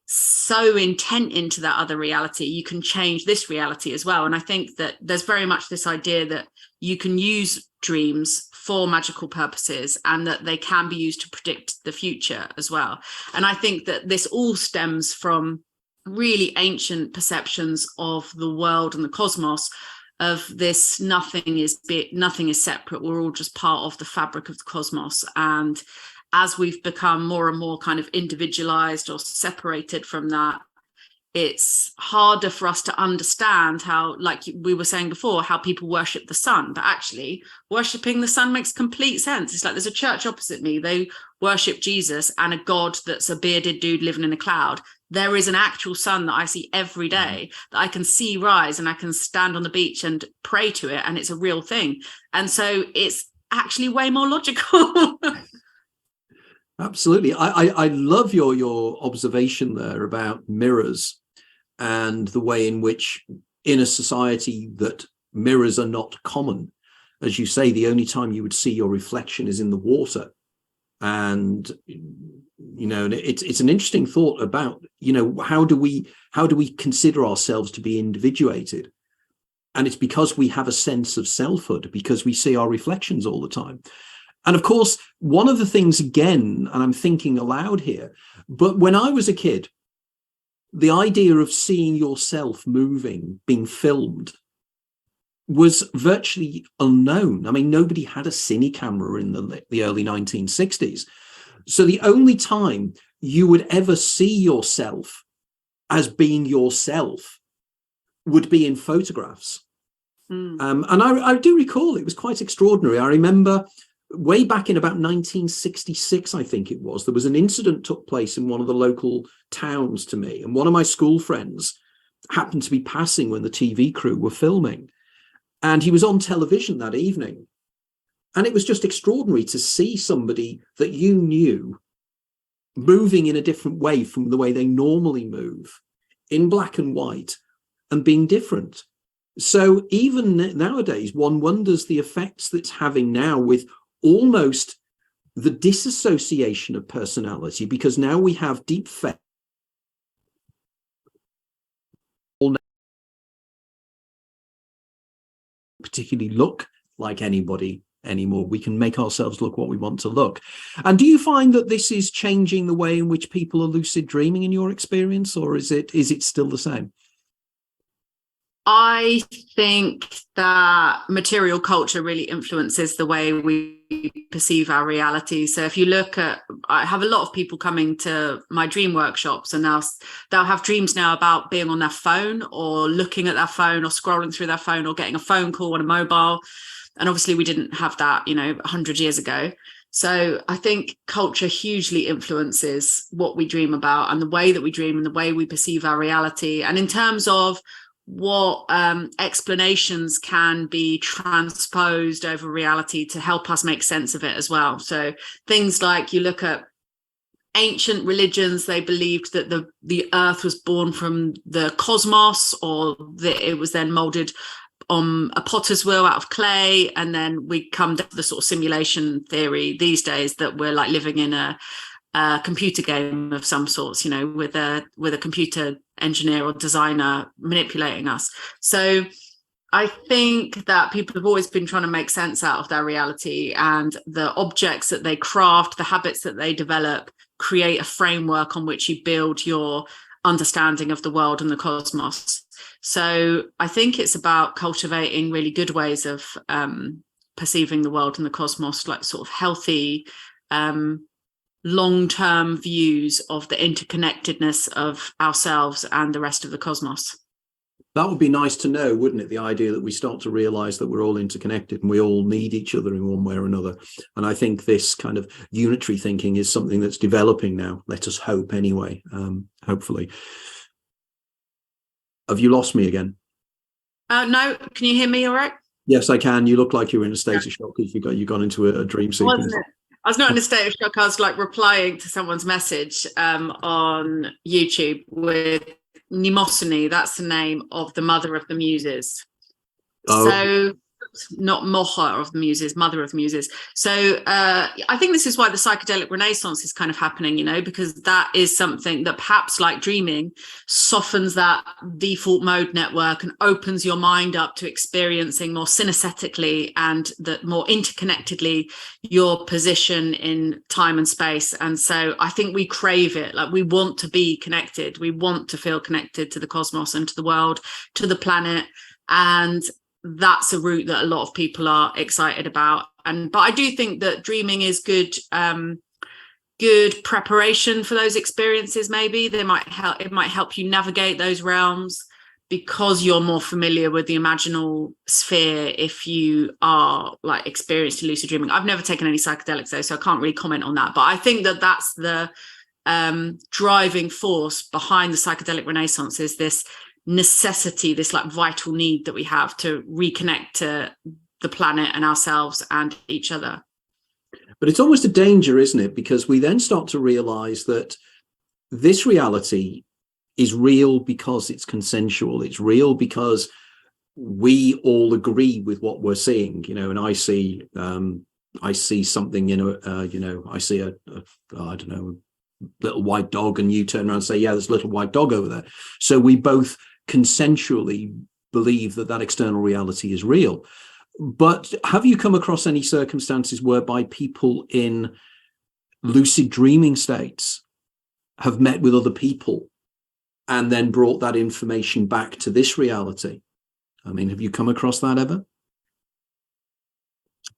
so intent into that other reality, you can change this reality as well. And I think that there's very much this idea that you can use dreams for magical purposes and that they can be used to predict the future as well. And I think that this all stems from really ancient perceptions of the world and the cosmos, of this nothing is separate, we're all just part of the fabric of the cosmos. And as we've become more and more kind of individualized or separated from that, it's harder for us to understand how, like we were saying before, how people worship the sun. But actually, worshipping the sun makes complete sense. It's like there's a church opposite me. They worship Jesus and a God that's a bearded dude living in a cloud. There is an actual sun that I see every day that I can see rise, and I can stand on the beach and pray to it, and it's a real thing. And so it's actually way more logical. Absolutely. I love your observation there about mirrors and the way in which in a society that mirrors are not common, as you say, the only time you would see your reflection is in the water. And it's an interesting thought about, how do we consider ourselves to be individuated? And it's because we have a sense of selfhood, because we see our reflections all the time. And of course, one of the things, again, and I'm thinking aloud here, but when I was a kid, the idea of seeing yourself moving, being filmed, was virtually unknown. I mean, nobody had a cine camera in the early 1960s. So the only time you would ever see yourself as being yourself would be in photographs. And I do recall it was quite extraordinary. I remember way back in about 1966, I think it was, there was an incident took place in one of the local towns to me, and one of my school friends happened to be passing when the TV crew were filming, and he was on television that evening. And it was just extraordinary to see somebody that you knew moving in a different way from the way they normally move, in black and white, and being different. So even nowadays, one wonders the effects that's having now with almost the disassociation of personality, because now we have deep fake particularly look like anybody anymore. We can make ourselves look what we want to look. And do you find that this is changing the way in which people are lucid dreaming in your experience, or is it still the same? I think that material culture really influences the way we perceive our reality. So if you look at, I have a lot of people coming to my dream workshops, and they'll have dreams now about being on their phone or looking at their phone or scrolling through their phone or getting a phone call on a mobile. And obviously we didn't have that, 100 years ago. So I think culture hugely influences what we dream about and the way that we dream and the way we perceive our reality. And in terms of what explanations can be transposed over reality to help us make sense of it as well. So things like, you look at ancient religions, they believed that the earth was born from the cosmos, or that it was then molded on a potter's wheel out of clay. And then we come to the sort of simulation theory these days that we're like living in a computer game of some sorts, with a computer engineer or designer manipulating us. So I think that people have always been trying to make sense out of their reality, and the objects that they craft, the habits that they develop, create a framework on which you build your understanding of the world and the cosmos. So I think it's about cultivating really good ways of perceiving the world and the cosmos, like sort of healthy long-term views of the interconnectedness of ourselves and the rest of the cosmos. That would be nice to know, wouldn't it? The idea that we start to realize that we're all interconnected and we all need each other in one way or another. And I think this kind of unitary thinking is something that's developing now. Let us hope anyway, hopefully. Have you lost me again? No, can you hear me all right? Yes, I can. You look like you were in a state of shock because you got into a dream sequence. I was not in a state of shock. I was like replying to someone's message on YouTube with Mnemosyne. That's the name of the mother of the muses. Oh. So not Moha of the muses, mother of the muses. So I think this is why the psychedelic renaissance is kind of happening, because that is something that perhaps, like dreaming, softens that default mode network and opens your mind up to experiencing more synesthetically and that more interconnectedly your position in time and space. And so I think we crave it. Like, we want to be connected. We want to feel connected to the cosmos and to the world, to the planet. And that's a route that a lot of people are excited about. But I do think that dreaming is good preparation for those experiences. Maybe it might help you navigate those realms because you're more familiar with the imaginal sphere if you are like experienced in lucid dreaming. I've never taken any psychedelics though, so I can't really comment on that, but I think that that's the driving force behind the psychedelic renaissance, is this necessity, this like vital need that we have to reconnect to the planet and ourselves and each other. But it's almost a danger, isn't it? Because we then start to realize that this reality is real because it's consensual. It's real because we all agree with what we're seeing, and I see something, I see a I don't know, little white dog, and you turn around and say, yeah, there's a little white dog over there. So we both consensually believe that external reality is real. But have you come across any circumstances whereby people in lucid dreaming states have met with other people and then brought that information back to this reality? I mean, have you come across that ever?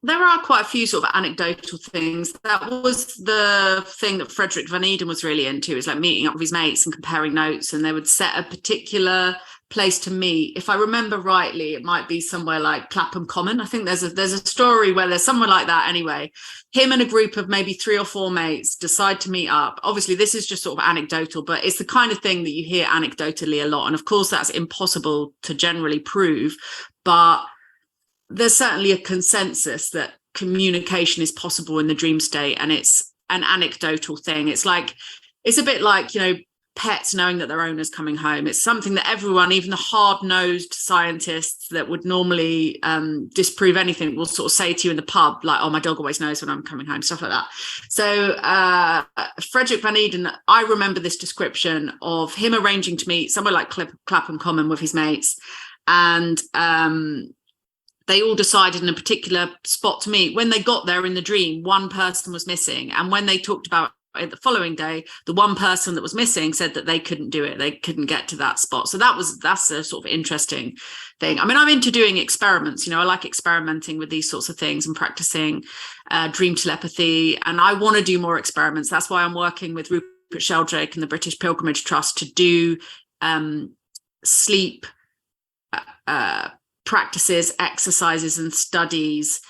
There are quite a few sort of anecdotal things. That was the thing that Frederick Van Eden was really into, is like meeting up with his mates and comparing notes, and they would set a particular place to meet. If I remember rightly, it might be somewhere like Clapham Common. I think there's a story where there's somewhere like that anyway. Him and a group of maybe 3 or 4 mates decide to meet up. Obviously, this is just sort of anecdotal, but it's the kind of thing that you hear anecdotally a lot. And of course, that's impossible to generally prove, but there's certainly a consensus that communication is possible in the dream state, and it's an anecdotal thing. It's a bit like, pets knowing that their owner's coming home. It's something that everyone, even the hard-nosed scientists that would normally disprove anything, will sort of say to you in the pub, like, oh, my dog always knows when I'm coming home, stuff like that. So Frederick Van Eden, I remember this description of him arranging to meet somewhere like Clapham Common with his mates, and they all decided in a particular spot to meet. When they got there in the dream, one person was missing. And when they talked about it the following day, the one person that was missing said that they couldn't do it. They couldn't get to that spot. So that's a sort of interesting thing. I mean, I'm into doing experiments. I like experimenting with these sorts of things and practicing dream telepathy. And I want to do more experiments. That's why I'm working with Rupert Sheldrake and the British Pilgrimage Trust to do sleep practices, exercises and studies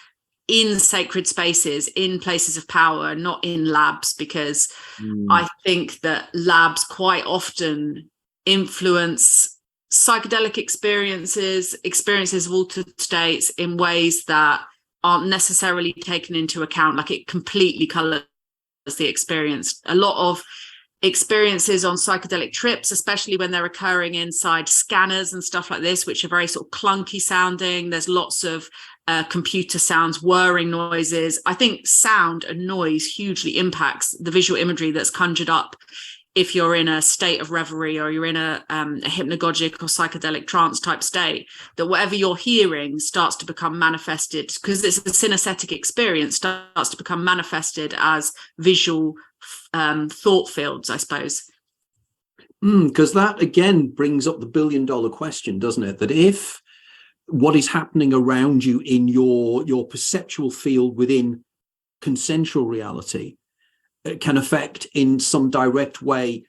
in sacred spaces, in places of power, not in labs, because I think that labs quite often influence psychedelic experiences of altered states in ways that aren't necessarily taken into account. Like, it completely colors the experience. A lot of experiences on psychedelic trips, especially when they're occurring inside scanners and stuff like this, which are very sort of clunky sounding. There's lots of computer sounds, whirring noises. I think sound and noise hugely impacts the visual imagery that's conjured up if you're in a state of reverie, or you're in a hypnagogic or psychedelic trance type state. That whatever you're hearing starts to become manifested, because it's a synesthetic experience, starts to become manifested as visual thought fields, I suppose. Because that again brings up the billion-dollar question, doesn't it? That if what is happening around you in your perceptual field within consensual reality can affect in some direct way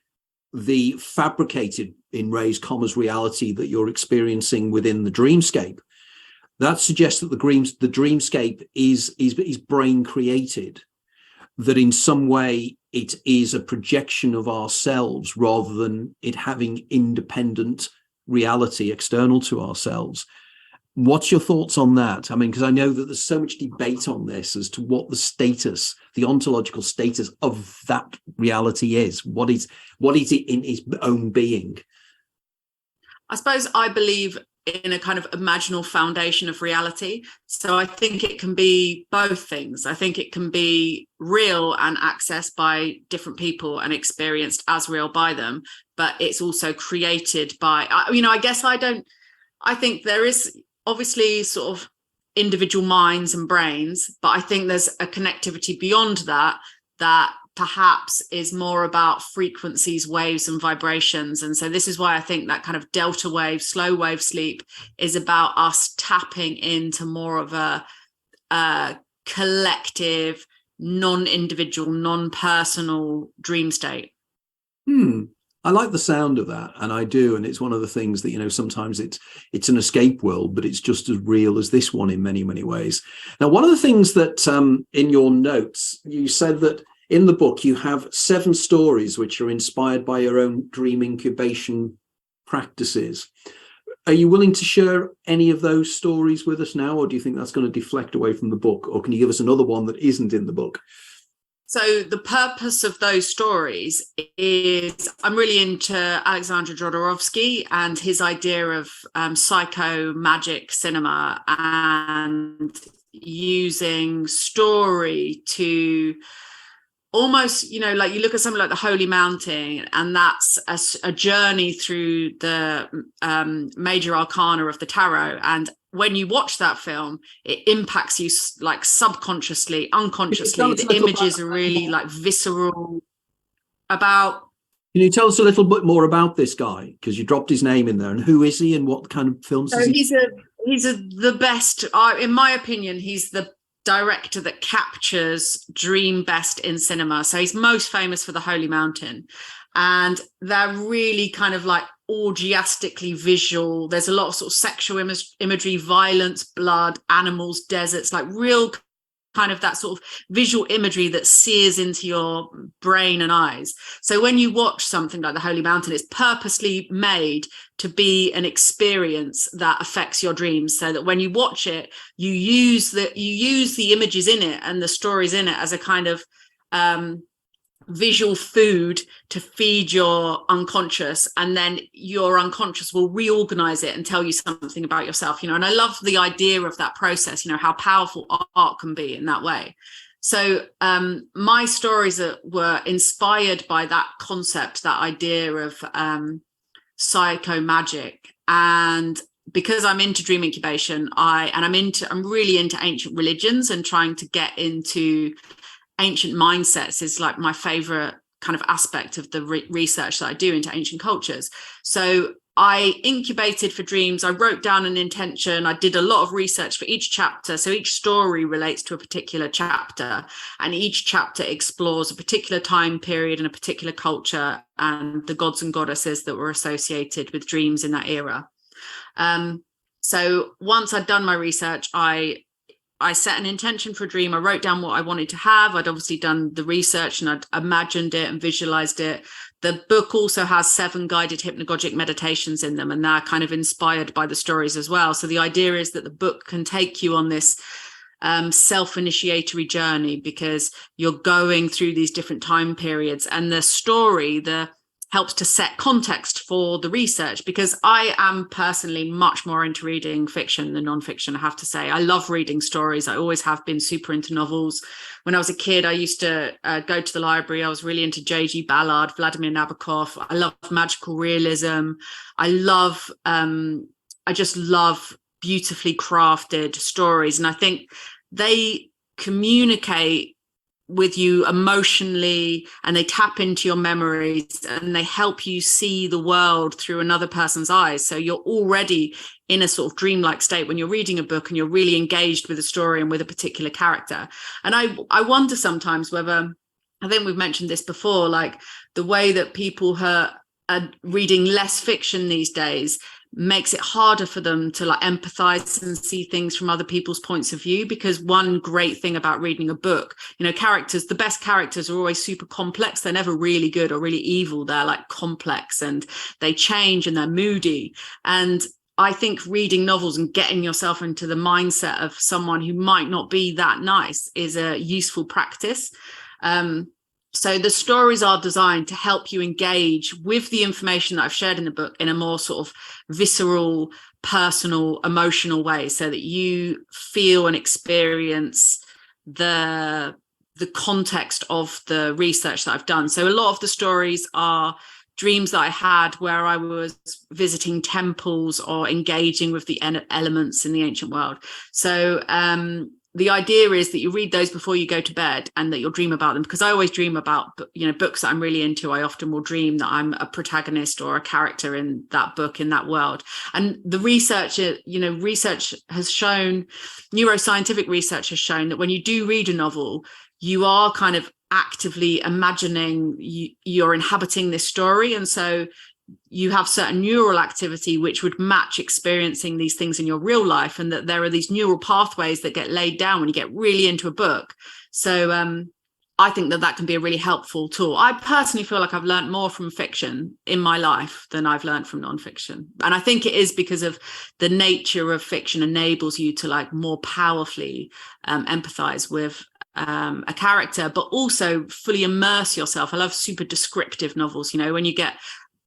the fabricated, in raised commas, reality that you're experiencing within the dreamscape, that suggests that the dreamscape is brain created, that in some way it is a projection of ourselves rather than it having independent reality external to ourselves. What's your thoughts on that? I mean, because I know that there's so much debate on this as to what the status, the ontological status of that reality is. What is it in its own being? I suppose I believe in a kind of imaginal foundation of reality. So I think it can be both things. I think it can be real and accessed by different people and experienced as real by them, but it's also created by, I think there is obviously sort of individual minds and brains, but I think there's a connectivity beyond that perhaps is more about frequencies, waves and vibrations. And so this is why I think that kind of delta wave, slow wave sleep is about us tapping into more of a collective, non-individual, non-personal dream state. I like the sound of that, and I do, and it's one of the things that, you know, sometimes it's an escape world, but it's just as real as this one in many, many ways. Now, one of the things that in your notes, you said that in the book you have 7 stories which are inspired by your own dream incubation practices. Are you willing to share any of those stories with us now, or do you think that's going to deflect away from the book, or can you give us another one that isn't in the book? So the purpose of those stories is I'm really into Alexander Jodorowsky and his idea of psycho magic cinema and using story to almost, you know, like you look at something like The Holy Mountain, and that's a journey through the major arcana of the tarot. And when you watch that film, it impacts you like subconsciously, unconsciously. The images are really like visceral. Can you tell us a little bit more about this guy, because you dropped his name in there, and who is he and what kind of films is he? He's the best, in my opinion. He's the director that captures dream best in cinema. So he's most famous for The Holy Mountain, and they're really kind of like orgiastically visual. There's a lot of sort of sexual imagery, violence, blood, animals, deserts, like real kind of that sort of visual imagery that sears into your brain and eyes. So when you watch something like The Holy Mountain, it's purposely made to be an experience that affects your dreams, so that when you watch it, you use the images in it and the stories in it as a kind of visual food to feed your unconscious, and then your unconscious will reorganize it and tell you something about yourself, you know. And I love the idea of that process, you know, how powerful art can be in that way. So my stories were inspired by that concept, that idea of psycho magic. And because I'm into dream incubation, I'm really into ancient religions, and trying to get into ancient mindsets is like my favorite kind of aspect of the research that I do into ancient cultures. So I incubated for dreams. I wrote down an intention. I did a lot of research for each chapter. So each story relates to a particular chapter, and each chapter explores a particular time period and a particular culture and the gods and goddesses that were associated with dreams in that era. So once I'd done my research, I set an intention for a dream. I wrote down what I wanted to have. I'd obviously done the research and I'd imagined it and visualized it. The book also has 7 guided hypnagogic meditations in them, and they're kind of inspired by the stories as well. So the idea is that the book can take you on this self-initiatory journey, because you're going through these different time periods, and the story helps to set context for the research, because I am personally much more into reading fiction than nonfiction, I have to say. I love reading stories. I always have been super into novels. When I was a kid, I used to go to the library. I was really into J.G. Ballard, Vladimir Nabokov. I love magical realism. I just love beautifully crafted stories. And I think they communicate with you emotionally, and they tap into your memories, and they help you see the world through another person's eyes. So you're already in a sort of dreamlike state when you're reading a book, and you're really engaged with a story and with a particular character. And I wonder sometimes whether, I think we've mentioned this before, like the way that people are reading less fiction these days makes it harder for them to like empathize and see things from other people's points of view. Because one great thing about reading a book, you know, the best characters are always super complex. They're never really good or really evil. They're like complex, and they change, and they're moody. And I think reading novels and getting yourself into the mindset of someone who might not be that nice is a useful practice. So the stories are designed to help you engage with the information that I've shared in the book in a more sort of visceral, personal, emotional way, so that you feel and experience the context of the research that I've done. So a lot of the stories are dreams that I had where I was visiting temples or engaging with the elements in the ancient world. So the idea is that you read those before you go to bed, and that you'll dream about them, because I always dream about, books that I'm really into. I often will dream that I'm a protagonist or a character in that book, in that world. And the research, research has shown, neuroscientific research has shown that when you do read a novel, you are kind of actively imagining you're inhabiting this story. And so you have certain neural activity which would match experiencing these things in your real life, and that there are these neural pathways that get laid down when you get really into a book. So I think that can be a really helpful tool. I personally feel like I've learned more from fiction in my life than I've learned from nonfiction. And I think it is because of the nature of fiction enables you to like more powerfully empathize with a character, but also fully immerse yourself. I love super descriptive novels, when you get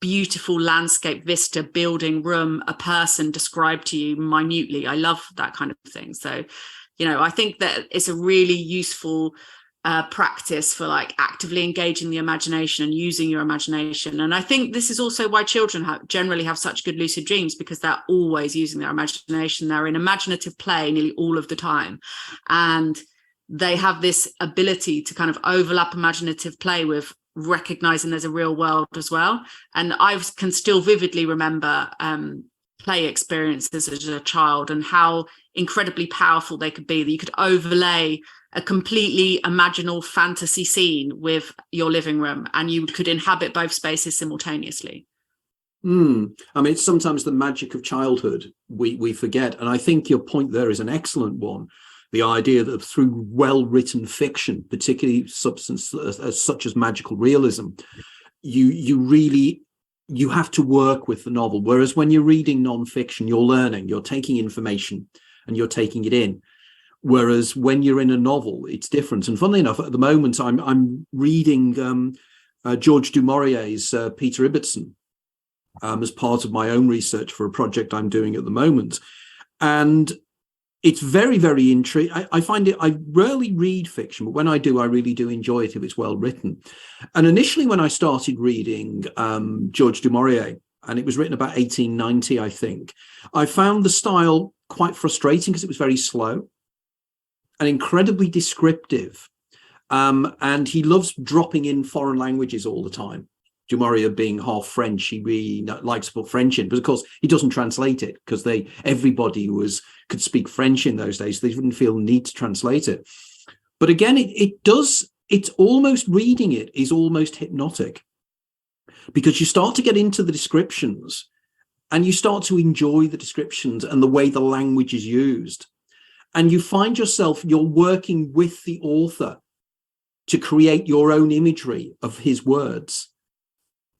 beautiful landscape, vista, building, room, a person described to you minutely. I love that kind of thing. So, I think that it's a really useful practice for like actively engaging the imagination and using your imagination. And I think this is also why children generally have such good lucid dreams, because they're always using their imagination. They're in imaginative play nearly all of the time. And they have this ability to kind of overlap imaginative play with recognizing there's a real world as well. And I can still vividly remember play experiences as a child, and how incredibly powerful they could be, that you could overlay a completely imaginal fantasy scene with your living room, and you could inhabit both spaces simultaneously. I mean, it's sometimes the magic of childhood we forget. And I think your point there is an excellent one. The idea that through well-written fiction, particularly substance such as magical realism, you have to work with the novel. Whereas when you're reading non-fiction, you're learning, you're taking information and you're taking it in. Whereas when you're in a novel, it's different. And funnily enough, at the moment, I'm reading George du Maurier's Peter Ibbotson as part of my own research for a project I'm doing at the moment. And it's very, very intriguing. I find it, I rarely read fiction, but when I do, I really do enjoy it if it's well written. And initially, when I started reading George du Maurier, and it was written about 1890, I think, I found the style quite frustrating because it was very slow and incredibly descriptive. And he loves dropping in foreign languages all the time. Du Maurier being half French, he really likes to put French in, but of course he doesn't translate it because everybody could speak French in those days. So they wouldn't feel the need to translate it. But again, it's almost, reading it is almost hypnotic, because you start to get into the descriptions and you start to enjoy the descriptions and the way the language is used. And you find yourself, you're working with the author to create your own imagery of his words.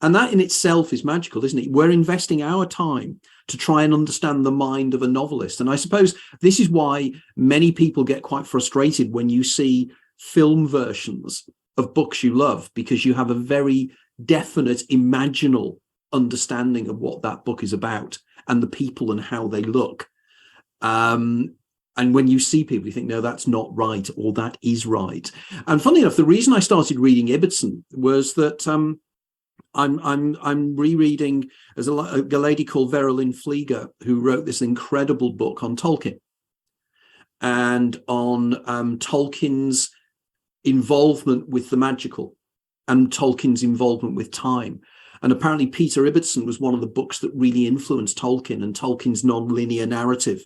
And that in itself is magical, isn't it? We're investing our time to try and understand the mind of a novelist. And I suppose this is why many people get quite frustrated when you see film versions of books you love, because you have a very definite imaginal understanding of what that book is about and the people and how they look. And when you see people, you think, no, that's not right, or that is right. And funny enough, the reason I started reading Ibbotson was that I'm rereading as a lady called Veralyn Flieger, who wrote this incredible book on Tolkien and on Tolkien's involvement with the magical and Tolkien's involvement with time. And apparently Peter Ibbotson was one of the books that really influenced Tolkien and Tolkien's non-linear narrative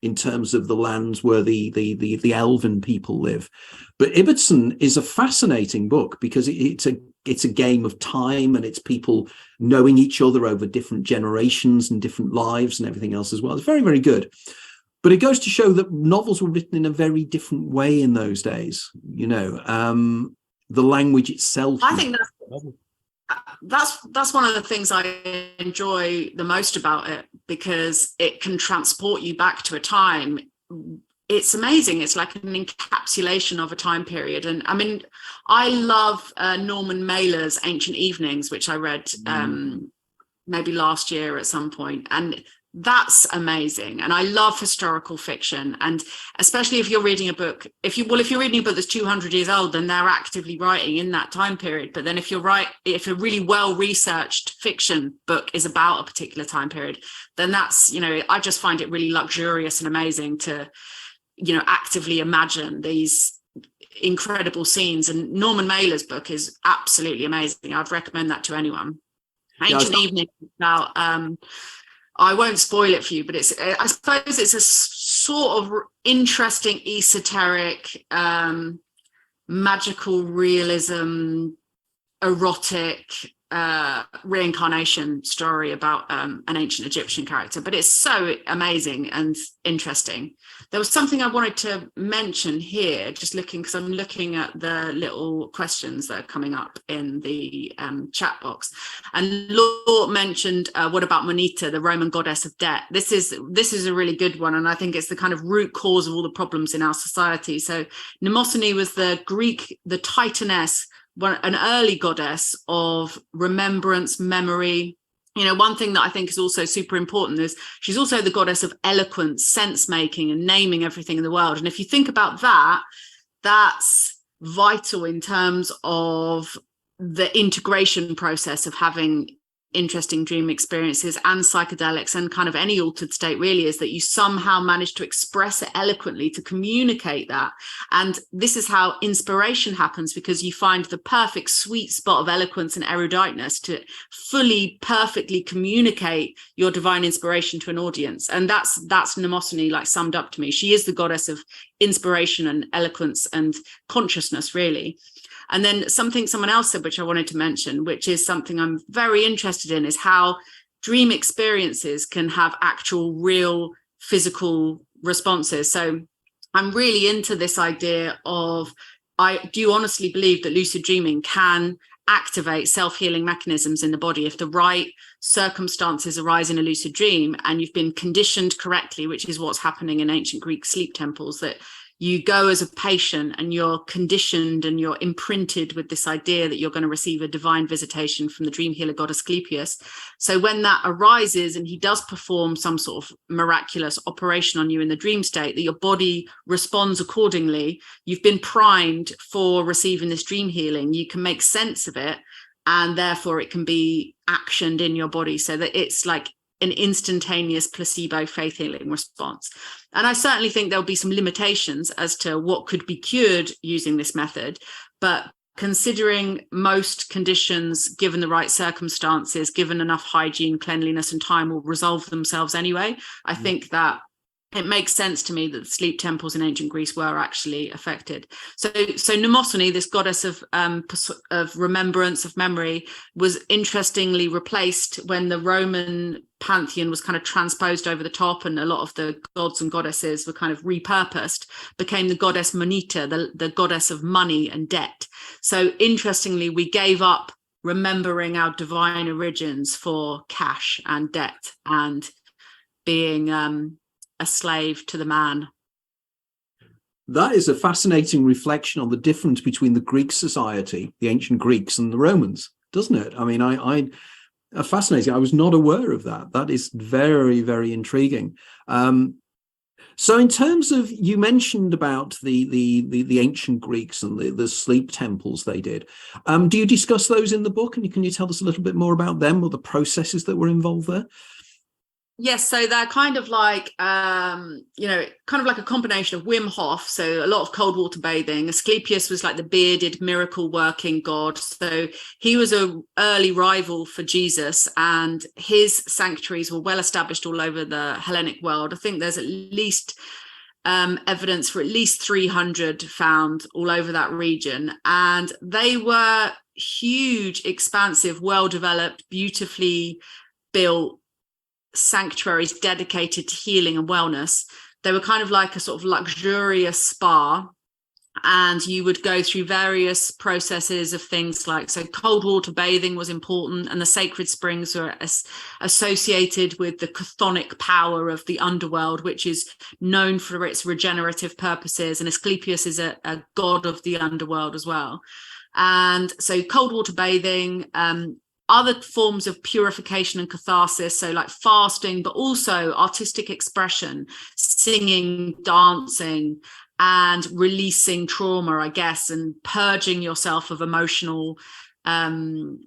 in terms of the lands where the elven people live. But Ibbotson is a fascinating book because it's a game of time, and it's people knowing each other over different generations and different lives and everything else as well. It's very, very good. But it goes to show that novels were written in a very different way in those days. The language itself. I think that's one of the things I enjoy the most about it, because it can transport you back to a time. It's amazing. It's like an encapsulation of a time period. And I mean, I love Norman Mailer's Ancient Evenings, which I read maybe last year at some point, and that's amazing. And I love historical fiction, and especially if you're reading a book, if you're reading a book that's 200 years old, then they're actively writing in that time period. But then if a really well researched fiction book is about a particular time period, then that's, I just find it really luxurious and amazing to actively imagine these incredible scenes. And Norman Mailer's book is absolutely amazing. I'd recommend that to anyone. Ancient Evening. Now, I won't spoil it for you, but I suppose it's a sort of interesting, esoteric, magical realism, erotic reincarnation story about an ancient Egyptian character. But it's so amazing and interesting. There was something I wanted to mention here, just looking, because I'm looking at the little questions that are coming up in the chat box. And Lord mentioned, what about Moneta, the Roman goddess of debt? This is a really good one, and I think it's the kind of root cause of all the problems in our society. So Mnemosyne was the Titaness, an early goddess of remembrance, memory. One thing that I think is also super important is she's also the goddess of eloquence, sense making, and naming everything in the world. And if you think about that, that's vital in terms of the integration process of having interesting dream experiences and psychedelics and kind of any altered state, really, is that you somehow manage to express it eloquently, to communicate that. And this is how inspiration happens, because you find the perfect sweet spot of eloquence and eruditeness to fully, perfectly communicate your divine inspiration to an audience. And that's Mnemosyne, like, summed up to me. She is the goddess of inspiration and eloquence and consciousness, really. And then someone else said, which I wanted to mention, which is something I'm very interested in, is how dream experiences can have actual real physical responses. So I'm really into this idea of, I do honestly believe that lucid dreaming can activate self-healing mechanisms in the body if the right circumstances arise in a lucid dream and you've been conditioned correctly, which is what's happening in ancient Greek sleep temples, that you go as a patient and you're conditioned and you're imprinted with this idea that you're going to receive a divine visitation from the dream healer god Asclepius. So when that arises and he does perform some sort of miraculous operation on you in the dream state, that your body responds accordingly. You've been primed for receiving this dream healing. You can make sense of it, and therefore it can be actioned in your body, so that it's like an instantaneous placebo faith healing response. And I certainly think there'll be some limitations as to what could be cured using this method, but considering most conditions, given the right circumstances, given enough hygiene, cleanliness and time, will resolve themselves anyway, I think that it makes sense to me that the sleep temples in ancient Greece were actually affected. So Mnemosyne, this goddess of remembrance, of memory, was interestingly replaced when the Roman pantheon was kind of transposed over the top, and a lot of the gods and goddesses were kind of repurposed, became the goddess Moneta, the goddess of money and debt. So interestingly, we gave up remembering our divine origins for cash and debt and being a slave to the man. That is a fascinating reflection on the difference between the Greek society, the ancient Greeks, and the Romans, doesn't it? I mean, I fascinating. I was not aware of that. That is very, very intriguing. So in terms of, you mentioned about the ancient Greeks and the sleep temples they did. Do you discuss those in the book? And can you tell us a little bit more about them or the processes that were involved there? Yes, so they're kind of like, kind of like a combination of Wim Hof, so a lot of cold water bathing. Asclepius was like the bearded miracle working god. So he was an early rival for Jesus, and his sanctuaries were well established all over the Hellenic world. I think there's at least evidence for at least 300 found all over that region. And they were huge, expansive, well-developed, beautifully built sanctuaries dedicated to healing and wellness. They were kind of like a sort of luxurious spa, And you would go through various processes of things like, so cold water bathing was important, and the sacred springs were associated with the chthonic power of the underworld, which is known for its regenerative purposes. And Asclepius is a god of the underworld as well. And so cold water bathing, other forms of purification and catharsis, so like fasting, but also artistic expression, singing, dancing, and releasing trauma, I guess, and purging yourself of emotional imbalances,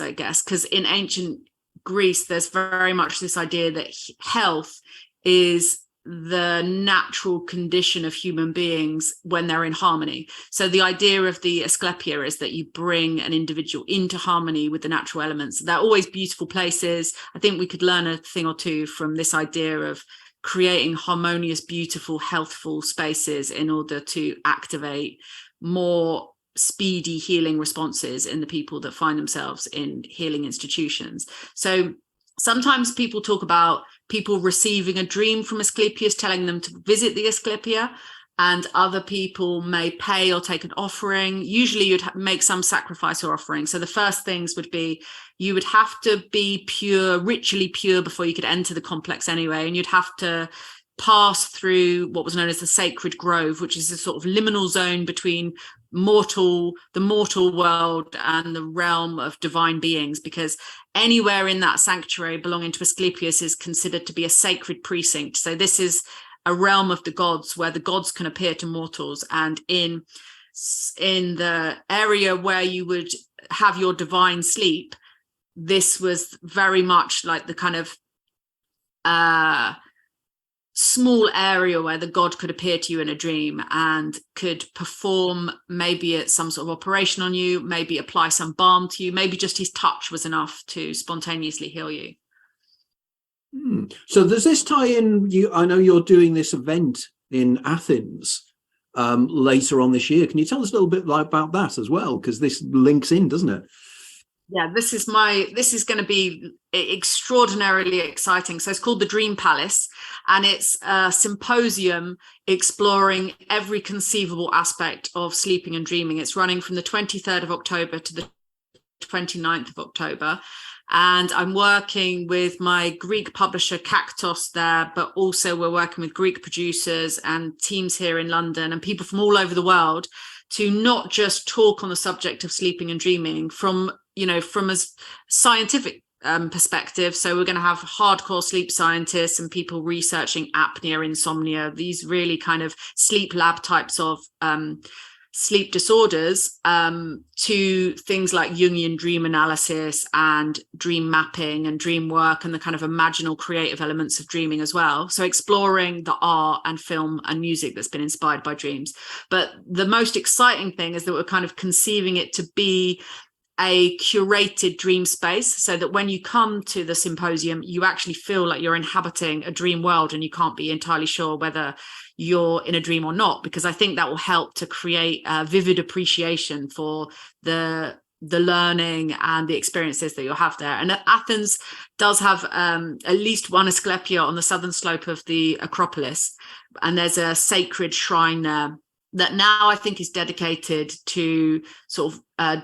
I guess, because in ancient Greece, there's very much this idea that health is the natural condition of human beings when they're in harmony. So the idea of the Asclepia is that you bring an individual into harmony with the natural elements. They're always beautiful places. I think we could learn a thing or two from this idea of creating harmonious, beautiful, healthful spaces in order to activate more speedy healing responses in the people that find themselves in healing institutions. So sometimes people talk about people receiving a dream from Asclepius telling them to visit the Asclepia, and other people may pay or take an offering. Usually you'd make some sacrifice or offering. So the first things would be, you would have to be pure, ritually pure, before you could enter the complex anyway, and you'd have to pass through what was known as the sacred grove, which is a sort of liminal zone between the mortal world and the realm of divine beings, because anywhere in that sanctuary belonging to Asclepius is considered to be a sacred precinct. So this is a realm of the gods where the gods can appear to mortals, and in the area where you would have your divine sleep, this was very much like the kind of small area where the god could appear to you in a dream and could perform maybe some sort of operation on you, maybe apply some balm to you, maybe just his touch was enough to spontaneously heal you. So does this tie in, I know you're doing this event in Athens later on this year. Can you tell us a little bit about that as well? Because this links in, doesn't it? Yeah, this is going to be extraordinarily exciting. So it's called the Dream Palace, and it's a symposium exploring every conceivable aspect of sleeping and dreaming. It's running from the 23rd of October to the 29th of October. And I'm working with my Greek publisher Cactos there, but also we're working with Greek producers and teams here in London and people from all over the world to not just talk on the subject of sleeping and dreaming from a scientific perspective. So we're going to have hardcore sleep scientists and people researching apnea, insomnia, these really kind of sleep lab types of sleep disorders, to things like Jungian dream analysis and dream mapping and dream work and the kind of imaginal creative elements of dreaming as well. So exploring the art and film and music that's been inspired by dreams. But the most exciting thing is that we're kind of conceiving it to be a curated dream space, so that when you come to the symposium, you actually feel like you're inhabiting a dream world and you can't be entirely sure whether you're in a dream or not, because I think that will help to create a vivid appreciation for the learning and the experiences that you'll have there. And Athens does have at least one Asclepia on the southern slope of the Acropolis, and there's a sacred shrine there that now I think is dedicated to sort of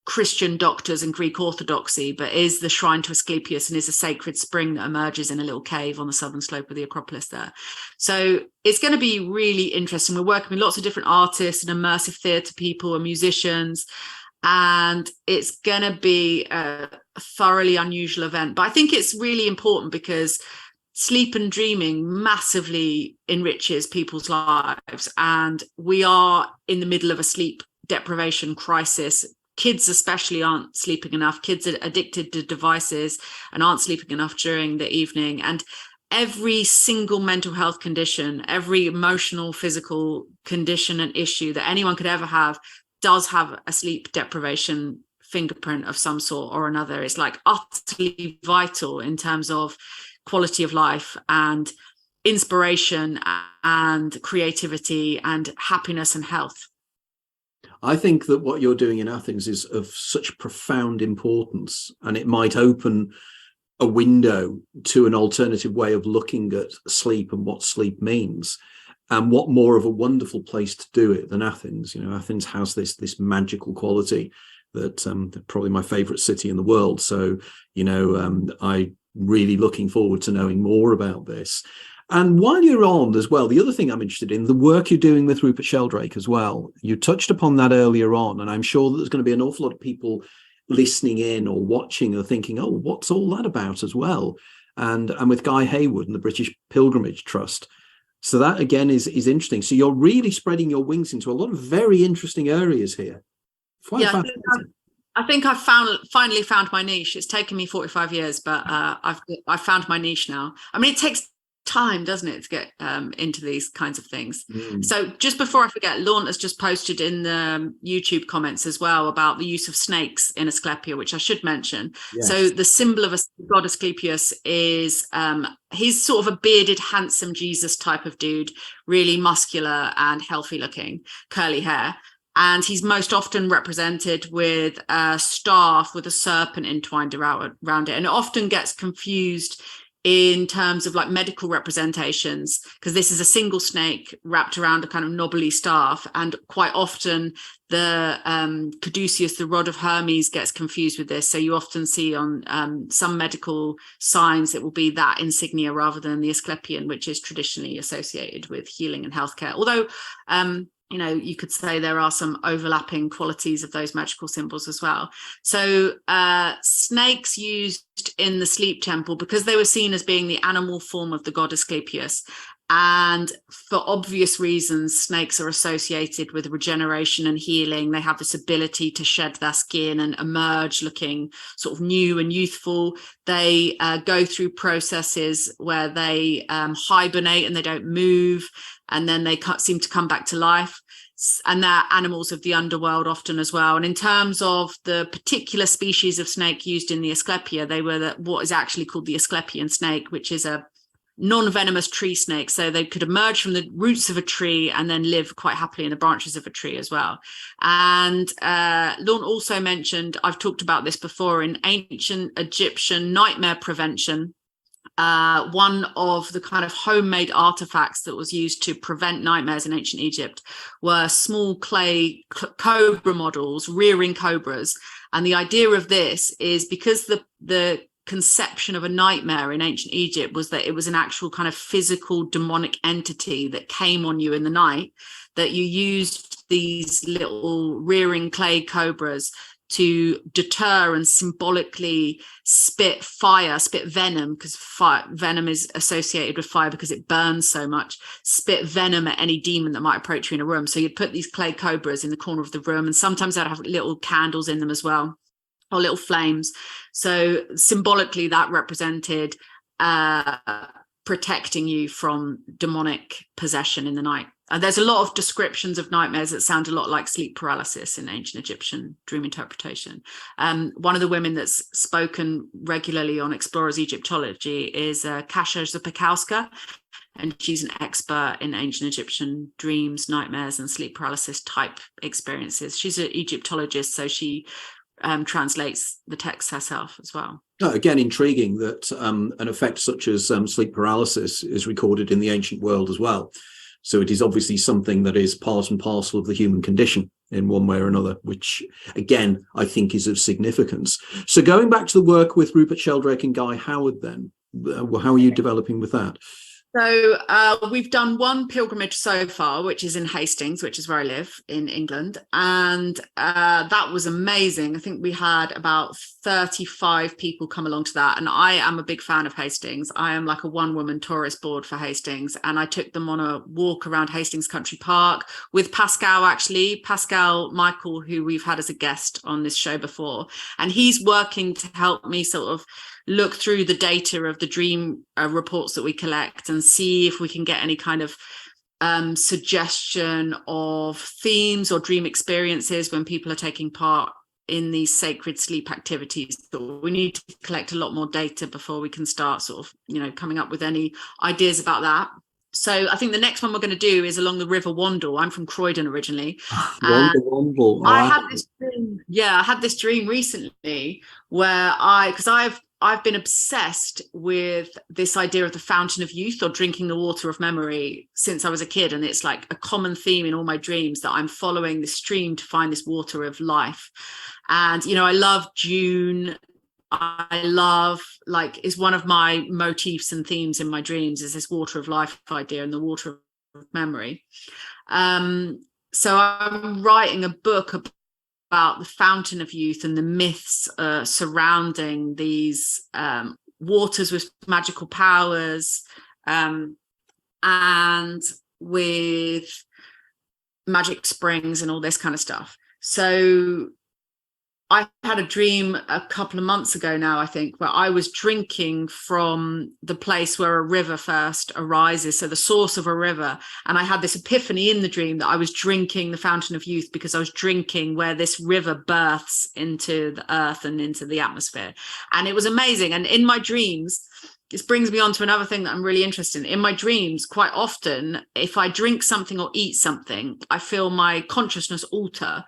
Christian doctors and Greek Orthodoxy, but is the shrine to Asclepius and is a sacred spring that emerges in a little cave on the southern slope of the Acropolis there. So it's going to be really interesting. We're working with lots of different artists and immersive theatre people and musicians, and it's going to be a thoroughly unusual event. But I think it's really important because sleep and dreaming massively enriches people's lives, and we are in the middle of a sleep deprivation crisis. Kids especially aren't sleeping enough. Kids are addicted to devices and aren't sleeping enough during the evening. And every single mental health condition, every emotional, physical condition and issue that anyone could ever have does have a sleep deprivation fingerprint of some sort or another. It's like utterly vital in terms of quality of life and inspiration and creativity and happiness and health. I think that what you're doing in Athens is of such profound importance, and it might open a window to an alternative way of looking at sleep and what sleep means. And what more of a wonderful place to do it than Athens? You know, Athens has this magical quality that probably my favorite city in the world. So, you know, I really looking forward to knowing more about this. And while you're on as well, the other thing I'm interested in, the work you're doing with Rupert Sheldrake as well. You touched upon that earlier on, and I'm sure that there's going to be an awful lot of people listening in or watching or thinking, oh, what's all that about as well? And with Guy Hayward and the British Pilgrimage Trust. So that again is interesting. So you're really spreading your wings into a lot of very interesting areas here. Quite Yeah, fascinating. I think I've finally found my niche. It's taken me 45 years, but I've found my niche now. I mean, it takes time, doesn't it, to get into these kinds of things. So just before I forget, Launt has just posted in the YouTube comments as well about the use of snakes in Asclepia, which I should mention. Yes. So the symbol of a god Asclepius is he's sort of a bearded, handsome Jesus type of dude, really muscular and healthy looking, curly hair. And he's most often represented with a staff with a serpent entwined around it. And it often gets confused in terms of like medical representations, because this is a single snake wrapped around a kind of knobbly staff. And quite often the caduceus, the rod of Hermes, gets confused with this. So you often see on some medical signs it will be that insignia rather than the Asclepian, which is traditionally associated with healing and healthcare. Although you know, you could say there are some overlapping qualities of those magical symbols as well. So snakes used in the sleep temple, because they were seen as being the animal form of the god Asclepius. And for obvious reasons, snakes are associated with regeneration and healing. They have this ability to shed their skin and emerge looking sort of new and youthful. They go through processes where they hibernate and they don't move, and then they seem to come back to life. And they're animals of the underworld often as well. And in terms of the particular species of snake used in the Asclepia, they were what is actually called the Asclepian snake, which is a non-venomous tree snake. So they could emerge from the roots of a tree and then live quite happily in the branches of a tree as well. And Launt also mentioned, I've talked about this before, in ancient Egyptian nightmare prevention, one of the kind of homemade artifacts that was used to prevent nightmares in ancient Egypt were small clay cobra models, rearing cobras. And the idea of this is because the conception of a nightmare in ancient Egypt was that it was an actual kind of physical demonic entity that came on you in the night, that you used these little rearing clay cobras to deter and symbolically spit venom, because venom is associated with fire because it burns so much, spit venom at any demon that might approach you in a room. So you'd put these clay cobras in the corner of the room, and sometimes they'd have little candles in them as well, or little flames. So symbolically that represented protecting you from demonic possession in the night. There's a lot of descriptions of nightmares that sound a lot like sleep paralysis in ancient Egyptian dream interpretation. One of the women that's spoken regularly on Explorers Egyptology is Kasia Zapakowska, and she's an expert in ancient Egyptian dreams, nightmares, and sleep paralysis type experiences. She's an Egyptologist, so she translates the text herself as well. Again, intriguing that an effect such as sleep paralysis is recorded in the ancient world as well. So it is obviously something that is part and parcel of the human condition in one way or another, which, again, I think is of significance. So going back to the work with Rupert Sheldrake and Guy Howard then, how are you developing with that? So we've done one pilgrimage so far, which is in Hastings, which is where I live in England. And that was amazing. I think we had about 35 people come along to that. And I am a big fan of Hastings. I am like a one-woman tourist board for Hastings. And I took them on a walk around Hastings Country Park with Pascal, Pascal Michael, who we've had as a guest on this show before. And he's working to help me sort of look through the data of the dream reports that we collect and see if we can get any kind of suggestion of themes or dream experiences when people are taking part in these sacred sleep activities. But we need to collect a lot more data before we can start sort of, you know, coming up with any ideas about that. So I think the next one we're going to do is along the River Wandle. I'm from Croydon originally. Wandle. I had this dream. Yeah, I had this dream recently where because I've I've been obsessed with this idea of the fountain of youth, or drinking the water of memory, since I was a kid. And it's like a common theme in all my dreams that I'm following the stream to find this water of life. And, you know, I love June. I love, like, is one of my motifs and themes in my dreams is this water of life idea and the water of memory. So I'm writing a book about the fountain of youth and the myths surrounding these waters with magical powers, and with magic springs and all this kind of stuff. So I had a dream a couple of months ago now, I think, where I was drinking from the place where a river first arises, so the source of a river. And I had this epiphany in the dream that I was drinking the fountain of youth because I was drinking where this river births into the earth and into the atmosphere. And it was amazing. And in my dreams, this brings me on to another thing that I'm really interested in. In my dreams, quite often, if I drink something or eat something, I feel my consciousness alter.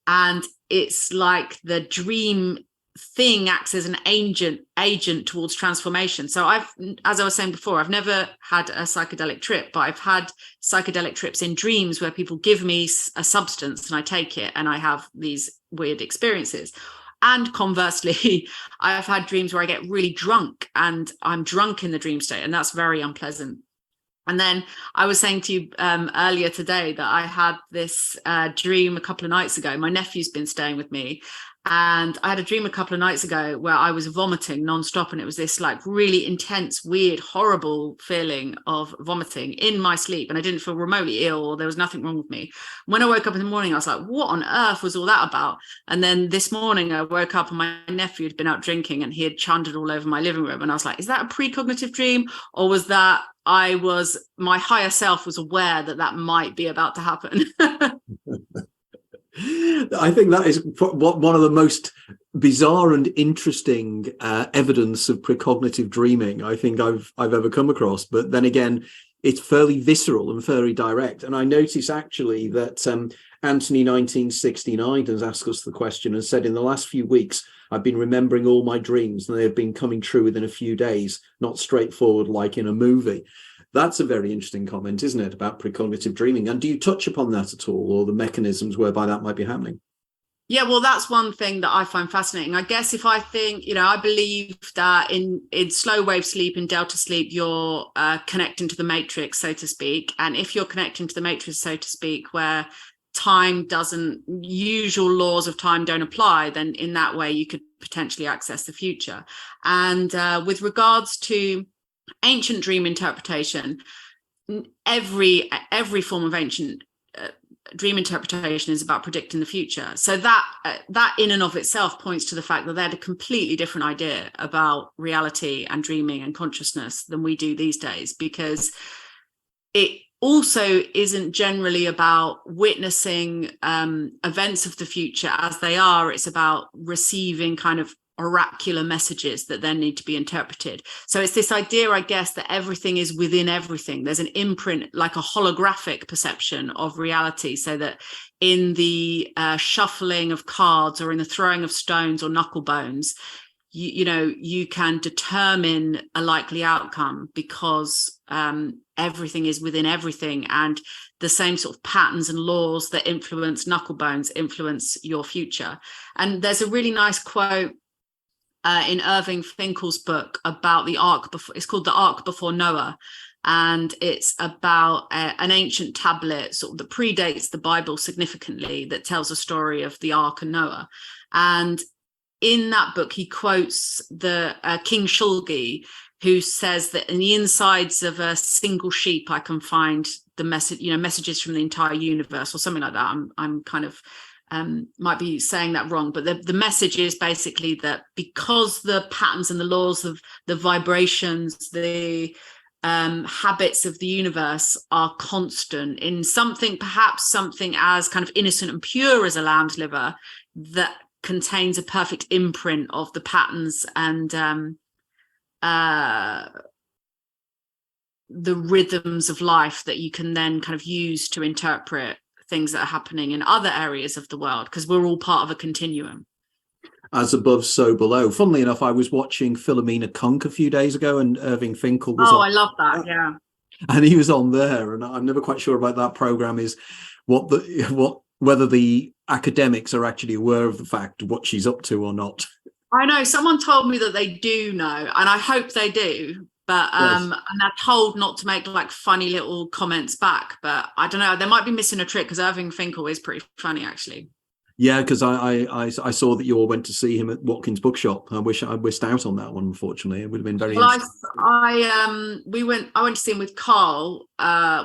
And it's like the dream thing acts as an agent towards transformation. So as I was saying before, I've never had a psychedelic trip, but I've had psychedelic trips in dreams where people give me a substance and I take it and I have these weird experiences. And conversely, I've had dreams where I get really drunk and I'm drunk in the dream state, and that's very unpleasant. And then I was saying to you earlier today that I had this dream a couple of nights ago. My nephew's been staying with me, and I had a dream a couple of nights ago where I was vomiting nonstop, and it was this like really intense, weird, horrible feeling of vomiting in my sleep, and I didn't feel remotely ill, or there was nothing wrong with me. When I woke up in the morning, I was like, what on earth was all that about? And then this morning I woke up and my nephew had been out drinking and he had chundered all over my living room, and I was like, is that a precognitive dream, or was that my higher self was aware that that might be about to happen? I think that is one of the most bizarre and interesting evidence of precognitive dreaming I think I've ever come across. But then again, it's fairly visceral and fairly direct. And I notice actually that Anthony 1969 has asked us the question and said, in the last few weeks, I've been remembering all my dreams and they have been coming true within a few days, not straightforward like in a movie. That's a very interesting comment, isn't it, about precognitive dreaming? And do you touch upon that at all, or the mechanisms whereby that might be happening? Yeah, well, that's one thing that I find fascinating. I guess if I think, I believe that in slow wave sleep, in delta sleep, you're connecting to the matrix, so to speak. And if you're connecting to the matrix, so to speak, where usual laws of time don't apply, then in that way you could potentially access the future. And with regards to ancient dream interpretation, every form of ancient dream interpretation is about predicting the future. So that in and of itself points to the fact that they had a completely different idea about reality and dreaming and consciousness than we do these days, because it also isn't generally about witnessing events of the future as they are. It's about receiving kind of oracular messages that then need to be interpreted. So it's this idea, I guess, that everything is within everything. There's an imprint, like a holographic perception of reality, so that in the shuffling of cards or in the throwing of stones or knuckle bones, you can determine a likely outcome because everything is within everything, and the same sort of patterns and laws that influence knuckle bones influence your future. And there's a really nice quote in Irving Finkel's book about the ark before. It's called The Ark Before Noah, and it's about an ancient tablet sort of that predates the Bible significantly, that tells a story of the ark and Noah. And in that book, he quotes the King Shulgi, who says that in the insides of a single sheep, I can find the messages from the entire universe, or something like that. I'm kind of might be saying that wrong, but the message is basically that because the patterns and the laws of the vibrations, the habits of the universe are constant in perhaps something as kind of innocent and pure as a lamb's liver, that contains a perfect imprint of the patterns and the rhythms of life that you can then kind of use to interpret things that are happening in other areas of the world, because we're all part of a continuum. As above, so below. Funnily enough, I was watching Philomena Kunk a few days ago, and Irving Finkel was Oh, on, I love that. Yeah. and he was on there. And I'm never quite sure about that program is what whether the academics are actually aware of the fact of what she's up to or not. I know someone told me that they do know, and I hope they do. But Yes. and they're told not to make like funny little comments back. But I don't know, they might be missing a trick because Irving Finkel is pretty funny actually. Yeah, because I saw that you all went to see him at Watkins Bookshop. I wish I missed out on that one. Unfortunately, it would have been very Well, interesting. I went to see him with Carl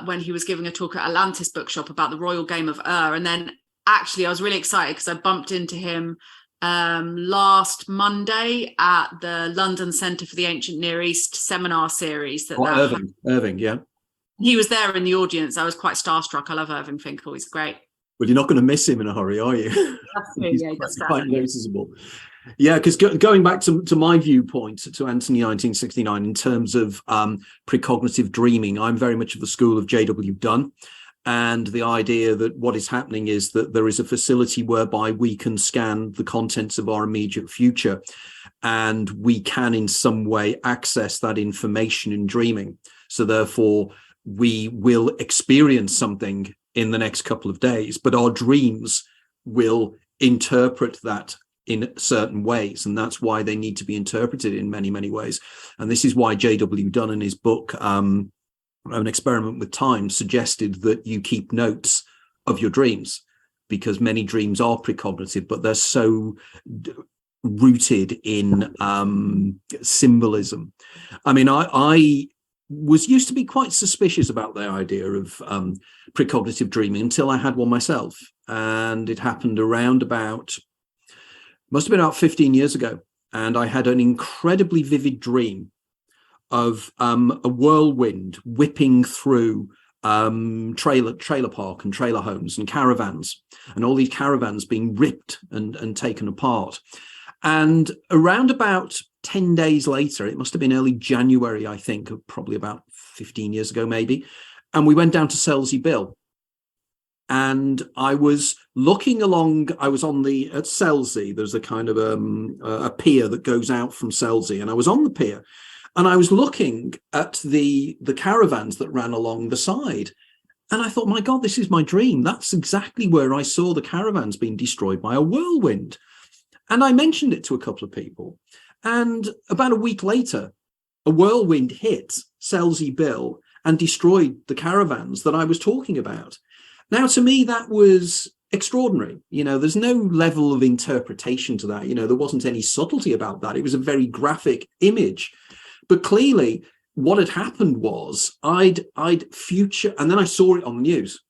when he was giving a talk at Atlantis Bookshop about the Royal Game of Ur, and then actually I was really excited because I bumped into him last Monday at the London Centre for the Ancient Near East seminar series. Irving, yeah. He was there in the audience. I was quite starstruck. I love Irving Finkel. He's great. Well, you're not going to miss him in a hurry, are you? That's true, He's yeah, quite noticeable. Yeah, because going back to my viewpoint to Anthony 1969 in terms of precognitive dreaming, I'm very much of the school of J.W. Dunn. And the idea that what is happening is that there is a facility whereby we can scan the contents of our immediate future, and we can in some way access that information in dreaming. So therefore, we will experience something in the next couple of days, but our dreams will interpret that in certain ways, and that's why they need to be interpreted in many, many ways. And this is why J.W. Dunn in his book An Experiment with Time suggested that you keep notes of your dreams, because many dreams are precognitive, but they're so rooted in symbolism. I mean, I was used to be quite suspicious about the idea of precognitive dreaming until I had one myself. And it happened must have been about 15 years ago. And I had an incredibly vivid dream of a whirlwind whipping through trailer park and trailer homes and caravans, and all these caravans being ripped and taken apart. And around about 10 days later, it must have been early January, I think, probably about 15 years ago, maybe. And we went down to Selsey Bill. And I was looking along, I was at Selsey, there's a kind of a pier that goes out from Selsey. And I was on the pier and I was looking at the caravans that ran along the side. And I thought, my God, this is my dream. That's exactly where I saw the caravans being destroyed by a whirlwind. And I mentioned it to a couple of people. And about a week later, a whirlwind hit Selsey Bill and destroyed the caravans that I was talking about. Now, to me, that was extraordinary. There's no level of interpretation to that. There wasn't any subtlety about that. It was a very graphic image. But clearly, what had happened was I'd future, and then I saw it on the news.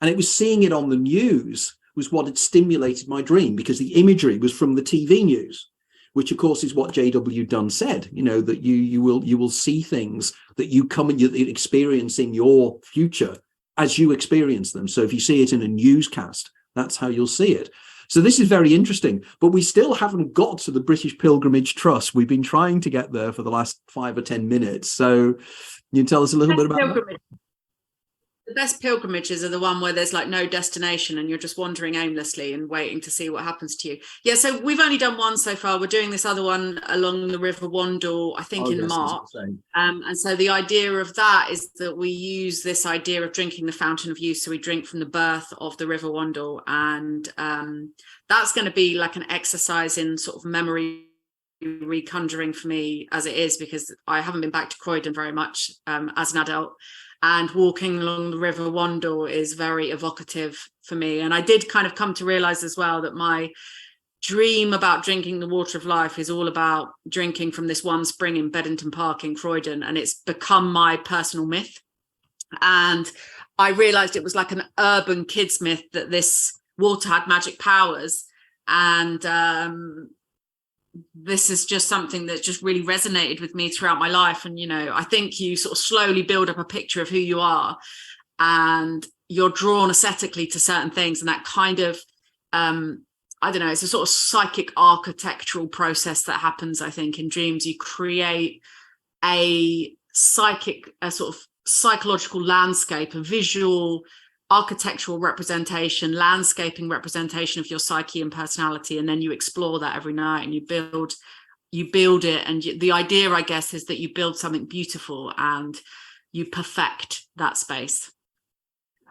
And it was seeing it on the news was what had stimulated my dream, because the imagery was from the TV news, which of course is what J.W. Dunn said, that you will see things that you come and you experience in your future as you experience them. So if you see it in a newscast, that's how you'll see it. So this is very interesting, but we still haven't got to the British Pilgrimage Trust. We've been trying to get there for the last 5 or 10 minutes. So can you tell us a little bit about that? The best pilgrimages are the one where there's like no destination and you're just wandering aimlessly and waiting to see what happens to you. Yeah, so we've only done one so far. We're doing this other one along the River Wandle, I think in March. And so the idea of that is that we use this idea of drinking the fountain of youth. So we drink from the birth of the River Wandle. And that's going to be like an exercise in sort of memory reconjuring for me as it is, because I haven't been back to Croydon very much as an adult. And walking along the River Wandle is very evocative for me. And I did kind of come to realize as well that my dream about drinking the water of life is all about drinking from this one spring in Beddington Park in Croydon. And it's become my personal myth. And I realized it was like an urban kids myth that this water had magic powers. And this is just something that just really resonated with me throughout my life. And, I think you sort of slowly build up a picture of who you are and you're drawn aesthetically to certain things. And that kind of, I don't know, it's a sort of psychic architectural process that happens, I think, in dreams. You create a sort of psychological landscape, a visual architectural representation, landscaping representation of your psyche and personality, and then you explore that every night and you build it. And the idea, I guess, is that you build something beautiful and you perfect that space.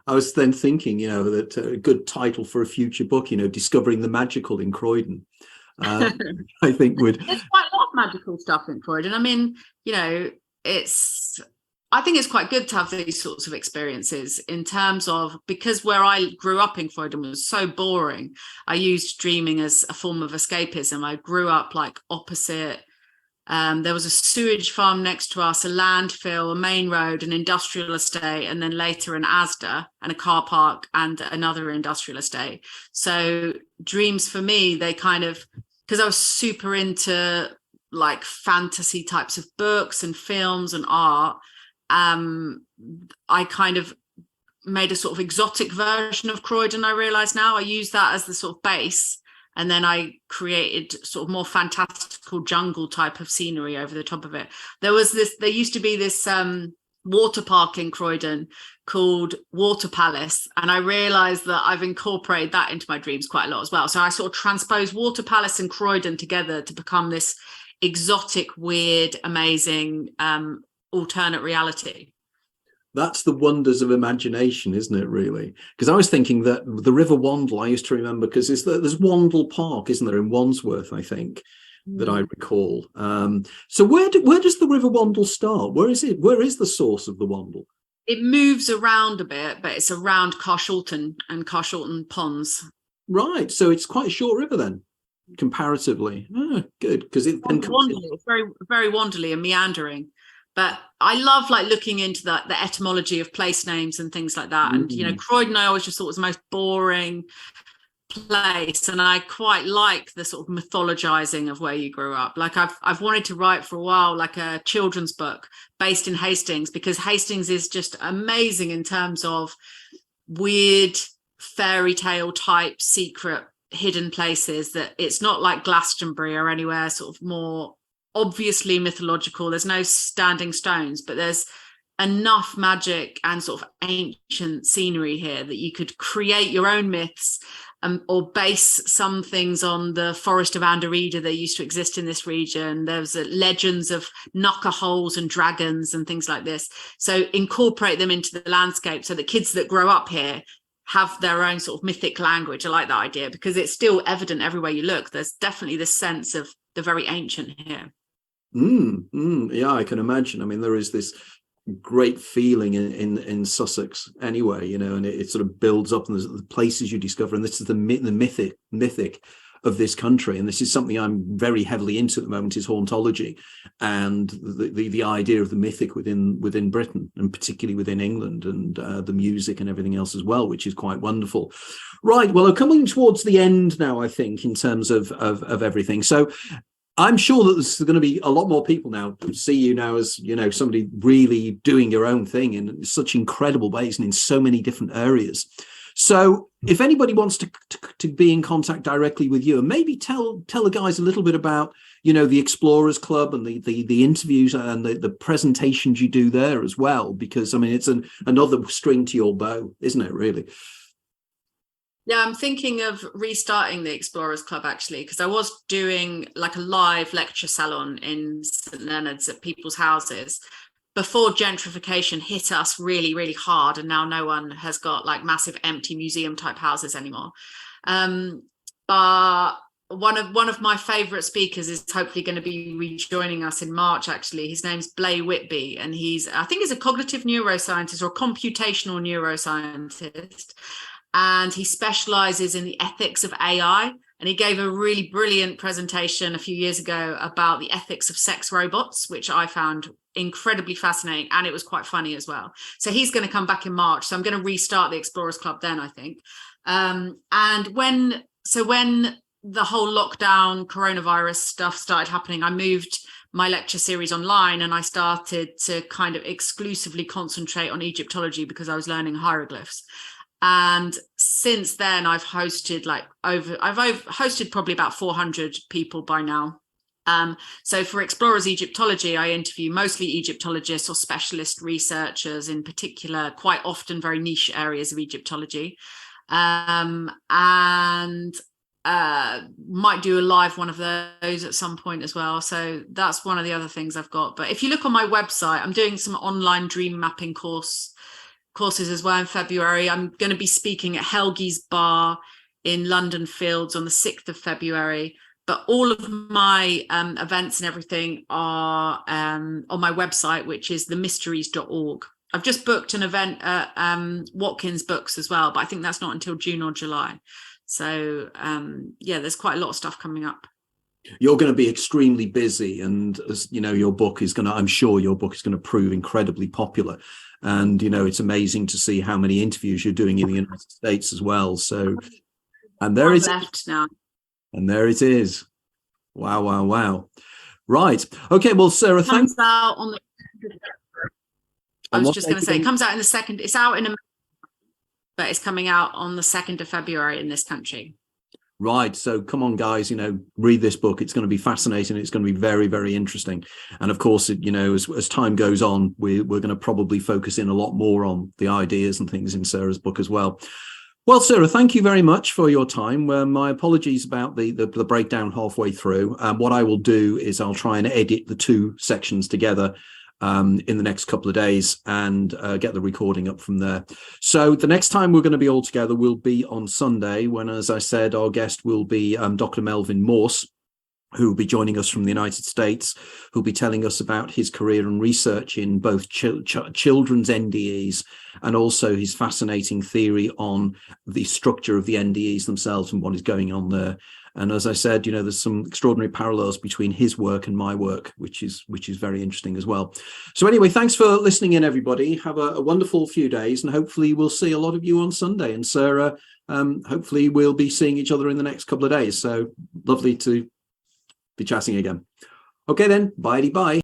I was then thinking, that a good title for a future book, Discovering the Magical in Croydon. I think would. There's quite a lot of magical stuff in Croydon. I mean, I think it's quite good to have these sorts of experiences in terms of, because where I grew up in Croydon was so boring. I used dreaming as a form of escapism. I grew up like opposite. There was a sewage farm next to us, a landfill, a main road, an industrial estate, and then later an Asda and a car park and another industrial estate. So dreams for me, they kind of, because I was super into like fantasy types of books and films and art, I kind of made a sort of exotic version of Croydon. I realise now I use that as the sort of base, and then I created sort of more fantastical jungle type of scenery over the top of it. There used to be this water park in Croydon called Water Palace, and I realised that I've incorporated that into my dreams quite a lot as well. So I sort of transpose Water Palace and Croydon together to become this exotic, weird, amazing alternate reality. That's the wonders of imagination, isn't it, really? Because I was thinking that the River Wandle, I used to remember, because there's Wandle Park, isn't there, in Wandsworth, I think, that I recall. So where does the River Wandle start? Where is it? Where is the source of the Wandle? It moves around a bit, but it's around Carshalton and Carshalton Ponds. Right. So it's quite a short river then, comparatively. Oh, good. Because it's very, very wanderly and meandering. But I love like looking into the etymology of place names and things like that. And, Croydon, I always just thought was the most boring place. And I quite like the sort of mythologizing of where you grew up. Like I've wanted to write for a while, like a children's book based in Hastings, because Hastings is just amazing in terms of weird fairy tale type secret hidden places, that it's not like Glastonbury or anywhere sort of more obviously mythological. There's no standing stones, but there's enough magic and sort of ancient scenery here that you could create your own myths, or base some things on the forest of Anderida that used to exist in this region. There's legends of knocker holes and dragons and things like this. So incorporate them into the landscape so that kids that grow up here have their own sort of mythic language. I like that idea because it's still evident everywhere you look. There's definitely this sense of the very ancient here. Yeah, I can imagine. I mean, there is this great feeling in Sussex anyway, and it sort of builds up, and there's the places you discover, and this is the mythic of this country, and this is something I'm very heavily into at the moment, is hauntology and the idea of the mythic within Britain, and particularly within England, and the music and everything else as well, which is quite wonderful. Right, well, we're coming towards the end now, I think, in terms of everything. So I'm sure that there's going to be a lot more people now see you now as, somebody really doing your own thing in such incredible ways and in so many different areas. So if anybody wants to be in contact directly with you, and maybe tell the guys a little bit about, the Explorers Club and the interviews and the presentations you do there as well, because, I mean, it's another string to your bow, isn't it, really? Yeah, I'm thinking of restarting the Explorers Club, actually, because I was doing like a live lecture salon in St Leonard's at people's houses before gentrification hit us really, really hard. And now no one has got like massive empty museum type houses anymore. But one of my favorite speakers is hopefully going to be rejoining us in March, actually. His name's Blay Whitby, and I think he's a cognitive neuroscientist or a computational neuroscientist. And he specializes in the ethics of AI. And he gave a really brilliant presentation a few years ago about the ethics of sex robots, which I found incredibly fascinating. And it was quite funny as well. So he's going to come back in March. So I'm going to restart the Explorers Club then, I think. And when the whole lockdown coronavirus stuff started happening, I moved my lecture series online, and I started to kind of exclusively concentrate on Egyptology because I was learning hieroglyphs. And since then I've hosted hosted probably about 400 people by now. So for Explorers Egyptology, I interview mostly Egyptologists or specialist researchers in particular, quite often very niche areas of Egyptology. And might do a live one of those at some point as well. So that's one of the other things I've got. But if you look on my website, I'm doing some online dream mapping courses as well in February. I'm going to be speaking at Helgi's Bar in London Fields on the 6th of February. But all of my events and everything are on my website, which is themysteries.org. I've just booked an event at Watkins Books as well, but I think that's not until June or July. So, yeah, there's quite a lot of stuff coming up. You're going to be extremely busy, and as you know, I'm sure your book is going to prove incredibly popular. And, you know, it's amazing to see how many interviews you're doing in the United States as well. So, and there is left now. And there it is. Wow, wow, wow. Right. Okay, well, Sarah, thanks. I was just going to say, it comes out in the second, it's out in America, but it's coming out on the 2nd of February in this country. Right. So come on, guys, you know, read this book. It's going to be fascinating. It's going to be very, very interesting. And of course, you know, as time goes on, we're going to probably focus in a lot more on the ideas and things in Sarah's book as well. Well, Sarah, thank you very much for your time. My apologies about the breakdown halfway through. What I will do is I'll try and edit the two sections together in the next couple of days and get the recording up from there. So the next time we're going to be all together will be on Sunday when, as I said, our guest will be Dr. Melvin Morse, who will be joining us from the United States, who'll be telling us about his career and research in both children's NDEs and also his fascinating theory on the structure of the NDEs themselves and what is going on there. And as I said, you know, there's some extraordinary parallels between his work and my work, which is very interesting as well. So anyway, thanks for listening in, everybody. Have a wonderful few days, and hopefully we'll see a lot of you on Sunday. And Sarah, hopefully we'll be seeing each other in the next couple of days. So lovely to be chatting again. Okay then, bye.